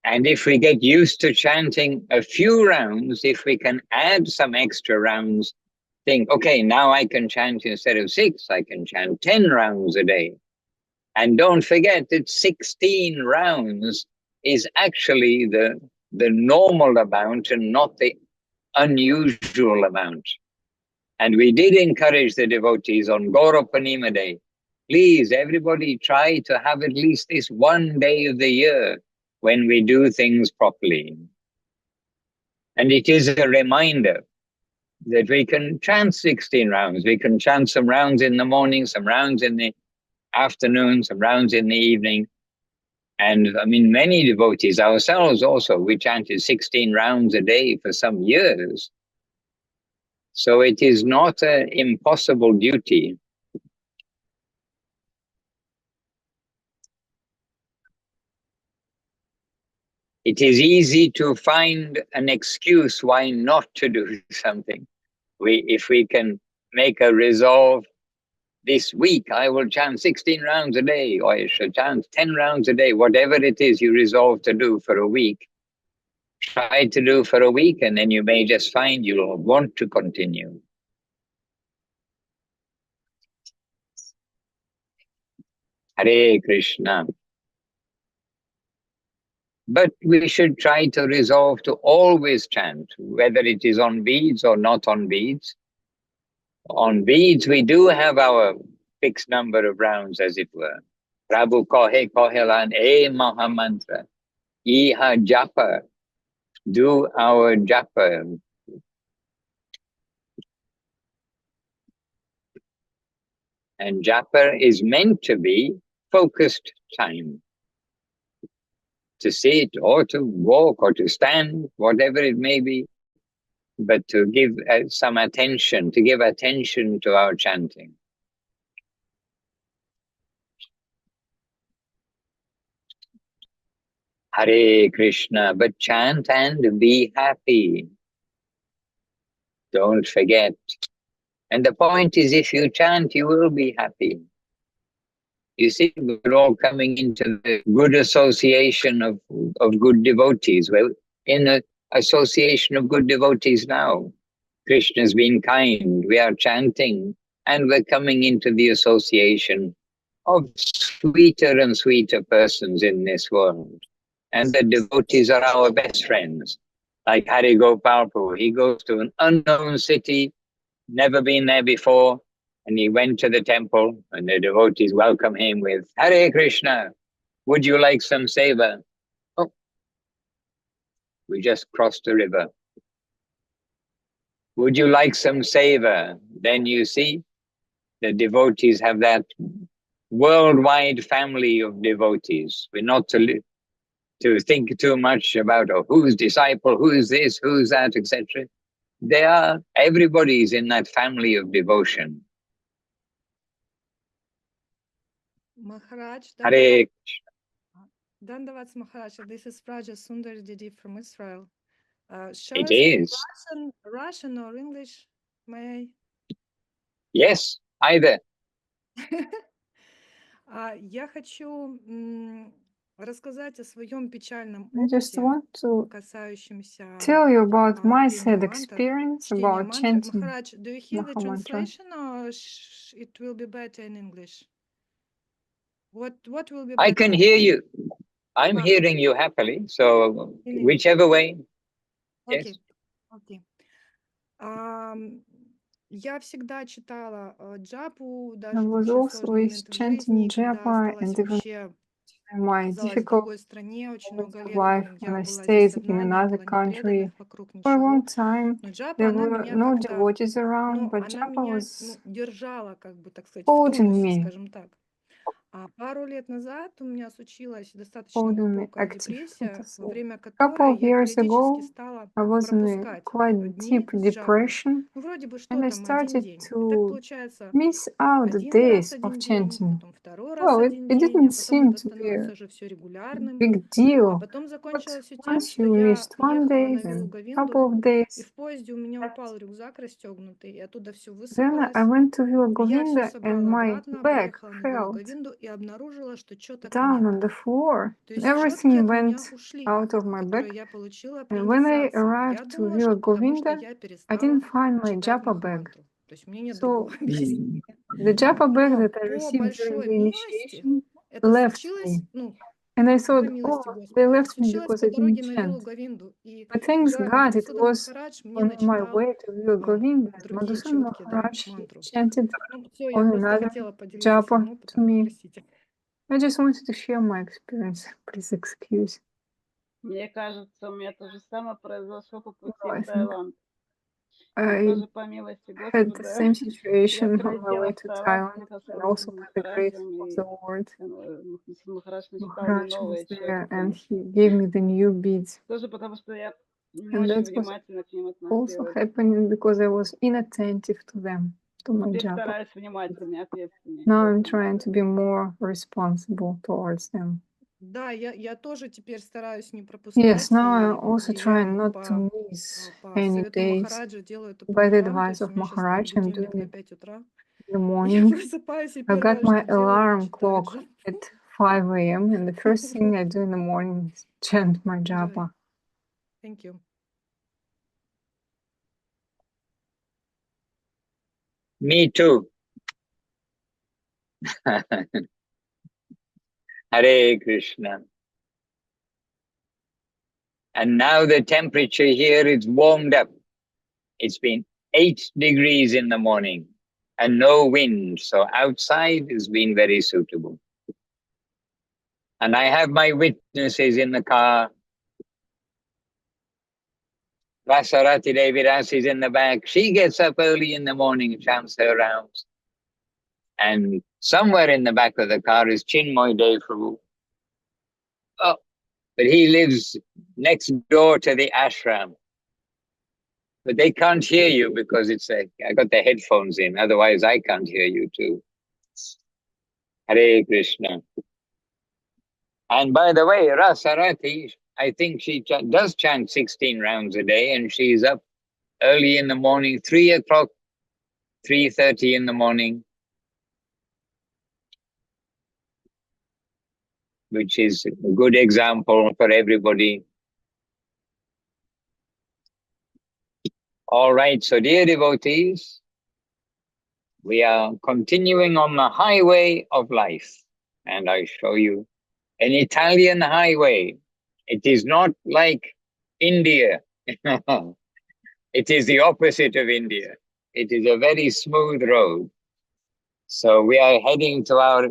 And if we get used to chanting a few rounds, if we can add some extra rounds, think, okay, now I can chant instead of 6, I can chant 10 rounds a day. And don't forget that 16 rounds is actually the normal amount and not the unusual amount. And we did encourage the devotees on Gaurupanima Day, please, everybody try to have at least this one day of the year when we do things properly. And it is a reminder that we can chant 16 rounds. We can chant some rounds in the morning, some rounds in the afternoon, some rounds in the evening. And I mean, many devotees, ourselves also, we chanted 16 rounds a day for some years. So it is not an impossible duty. It is easy to find an excuse why not to do something. If we can make a resolve, this week I will chant 16 rounds a day, or I shall chant 10 rounds a day, whatever it is you resolve to do for a week. Try to do for a week, and then you may just find you'll want to continue. Hare Krishna. But we should try to resolve to always chant, whether it is on beads or not on beads. On beads, we do have our fixed number of rounds, as it were. Prabhu kohe kohelan e mahamantra, iha japa, do our japa. And japa is meant to be focused time. To sit or to walk or to stand, whatever it may be. but to give some attention, to give attention to our chanting. Hare Krishna, but chant and be happy. Don't forget. And the point is, if you chant, you will be happy. You see, we're all coming into the good association of good devotees. Well, in the association of good devotees now. Krishna's been kind, we are chanting, and we're coming into the association of sweeter and sweeter persons in this world. And the devotees are our best friends. Like Hari Gopal Prabhu, he goes to an unknown city, never been there before, and he went to the temple, and the devotees welcome him with, Hare Krishna, would you like some seva? Oh, we just crossed the river. Would you like some seva? Then you see, the devotees have that worldwide family of devotees. We're not to think too much about who's disciple, who's this, who's that, etc. Everybody's in that family of devotion. Maharaj, Hare Dandavats Maharaj, this is Praja Sundar Didi from Israel. Shall It I speak is. Russian or English? May Yes, either. Я хочу рассказать о своем печальном I just опыте, want to касающемся tell you about my пения sad мантр, experience чтения about мантр. chanting Maharaj, do you hear the Maha mantra. translation or it will be better in English? What will be I better? can hear you. I'm hearing you happily, so In English. whichever way. Yes. Окей, окей. Я всегда читала джапу, I даже в was очень сложные always моменты в chanting жизни, когда japa осталась and even вообще, in my оказалась в difficult другой стране очень moments много of лет, life я when I была здесь stayed in одна, не another было ни country преданных вокруг, for a ничего. long time. Но джапа, There она were меня no как-то, devotees around, ну, but она japa меня, was держала, как бы, так сказать, в holding тонусе, me, скажем так. А пару лет назад у меня случилась достаточно holding me глубокая active. депрессия, во время A couple которой of я years периодически ago, стала I was in a пропускать quite дни deep с джапой. depression, Ну, вроде бы что and I там один started день. И так to получается miss out the один раз days of один день, chanting. потом второй раз Well, один it день, didn't а потом seem это to be a становится уже все регулярным. big А deal, потом but закончилось все тем, once что you я missed one ехала day, на Виллу then Говинду, couple of и days, в поезде у меня упал рюкзак расстегнутый, и оттуда все then I высыпалось. went to Villa Я все Govinda and собрала my обратно, bag поехала на Виллу fell Говинду и обнаружила, что четок down нет. on the floor. То есть четки Everything от меня went ушли, out of my bag. которые я получила при And when I инициации. Я arrived to думала, Villa что потому что Govinda, я I перестала didn't find my читать japa bag. махамантру. То есть мне нет So другого объяснения. the japa bag Но that I по received during большой the милости initiation это left случилось, me. ну, And I по thought, милости oh, Господа, they это left me случилось because по I didn't дороге на Виллу chant. Говинду. И But thanks уже God, it Мадхусудан was Махарадж мне on my начитал way to Villa Govinda. другие Madhusudan четки, да, Maharaj, he мантру. chanted Ну, все, я on просто another хотела поделиться своим japa to опытом. me. Простите. I just wanted to share my experience. Please excuse. Мне кажется, у меня то же самое произошло по пути Well, I в think Таиланд. И I тоже по милости had the Господа same я situation on my прилетела way в to Таиланд, Thailand, встретился and с also by the grace Махараджем, of и the Lord. Махарадж начитал мне Maharaj was новые there четки. and he gave me the new beads. Тоже потому, что я не And очень that was внимательно к ним also относилась. happening because I was inattentive to them, to my Теперь japa. стараюсь внимательнее, ответственнее Now к I'm этому. trying to be more responsible towards them. Да, я тоже теперь стараюсь не пропускать Yes, now I и also влияю try not по to miss по any совету days Махараджа, делаю это по by the утрам. То advice есть of у меня сейчас стоит Maharaj. I'm будильник doing на it 5 утра. in the Я morning. просыпаюсь, и I первое, got my что делаю, я alarm читаю clock джапу. at 5 a.m. and the first thing I do in the morning is chant my Joy. japa. Thank you. Me too. Hare Krishna. And now the temperature here is warmed up. It's been 8 degrees in the morning and no wind. So outside has been very suitable. And I have my witnesses in the car. Vasarati Devi Ras is in the back. She gets up early in the morning and chants her rounds. And somewhere in the back of the car is Chinmoy Dev Prabhu. Oh, but he lives next door to the ashram. But they can't hear you because I got the headphones in. Otherwise, I can't hear you too. Hare Krishna. And by the way, Rasarati, I think she does chant 16 rounds a day, and she's up early in the morning, 3 o'clock, 3:30 in the morning, which is a good example for everybody. All right, so dear devotees, we are continuing on the highway of life, and I show you an Italian highway. It is not like India. It is the opposite of India. It is a very smooth road. So we are heading to our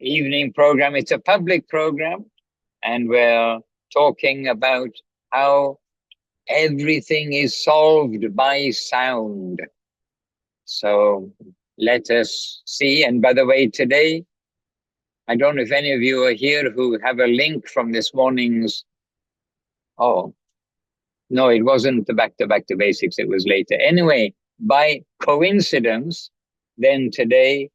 evening program. It's a public program, and we're talking about how everything is solved by sound. So let us see. And by the way, today, I don't know if any of you are here who have a link from this morning's. Oh, no, it wasn't the back to basics. It was later. Anyway, by coincidence, then today,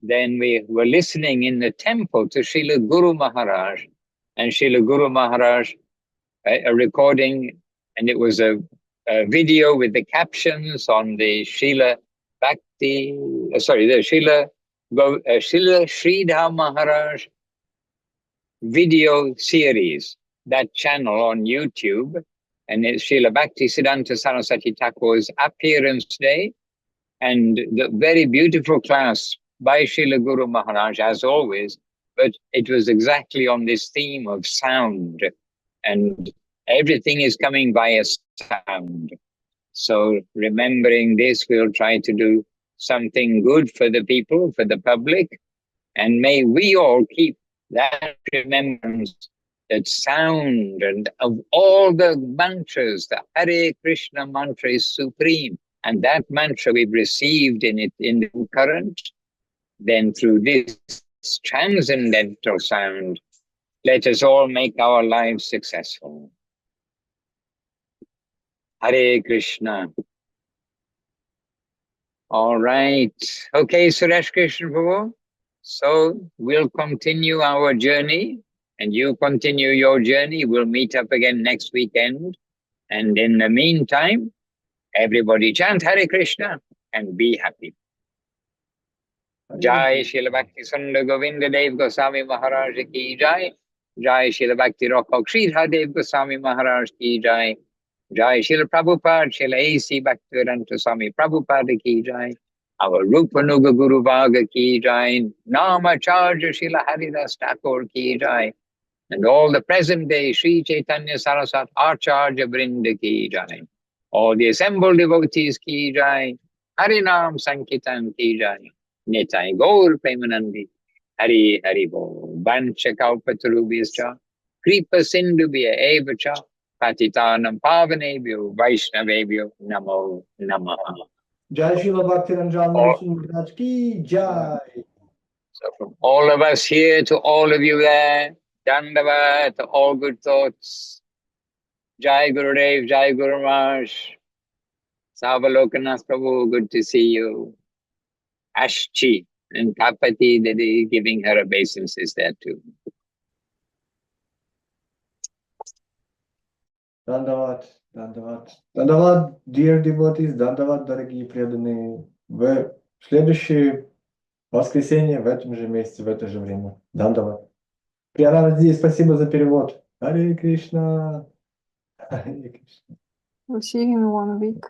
then we were listening in the temple to Srila Guru Maharaj, and Srila Guru Maharaj, a recording, and it was a video with the captions on the Srila Bhakti, the Srila Sridhar Maharaj video series, that channel on YouTube, and it's Srila Bhaktisiddhanta Saraswati Thakur's appearance day, and the very beautiful class by Srila Guru Maharaj, as always, but it was exactly on this theme of sound, and everything is coming via sound. So remembering this, we'll try to do something good for the people, for the public, and may we all keep that remembrance, that sound, and of all the mantras, the Hare Krishna mantra is supreme, and that mantra we've received in the current, then through this transcendental sound, let us all make our lives successful. Hare Krishna. All right. Okay, Suresh Krishna Prabhu. So we'll continue our journey, and you continue your journey. We'll meet up again next weekend. And in the meantime, everybody chant Hare Krishna and be happy. Jai Srila Bhakti Sunda Govinda Dev Goswami Maharaj ki Jai. Jai Srila Bhakti Rakha Sridhar Dev Goswami Maharaj ki Jai. Jai Srila Prabhupada, Srila A.C. Bhaktivedanta Swami Prabhupada ki Jai. Our Rupanuga Guru Bhaga ki Jai. Namacharya Srila Haridas Thakur ki Jai. And all the present day Sri Chaitanya Saraswat Acharya Vrinda ki Jai. All the assembled devotees ki Jai. Harinam Sankirtan ki Jai. Nitai Gaur Premanandi. Hari Hari Bo. Vancha Kalpatarubhyascha. Kripa Sindhubhya Evacha. Patitanam Pavanebhyo Vaishnavebhyo Namo Namaha. Jai Srila Bhaktivedanta Maharaj ki Jai. So from all of us here to all of you there, Dandavat, all good thoughts. Jai Gurudev, Jai Guru Maharaj. Savalokanath Prabhu, good to see you. Ashchi and Kapati, Dedi, giving her obeisances there too. Дандават, Дандават. Дандават, dear devotees, Дандават, дорогие преданные. В следующее воскресенье, в этом же месте, в это же время. Дандават. Приаранди, спасибо за перевод. Харе Кришна. Харе Кришна. We'll see you in 1 week.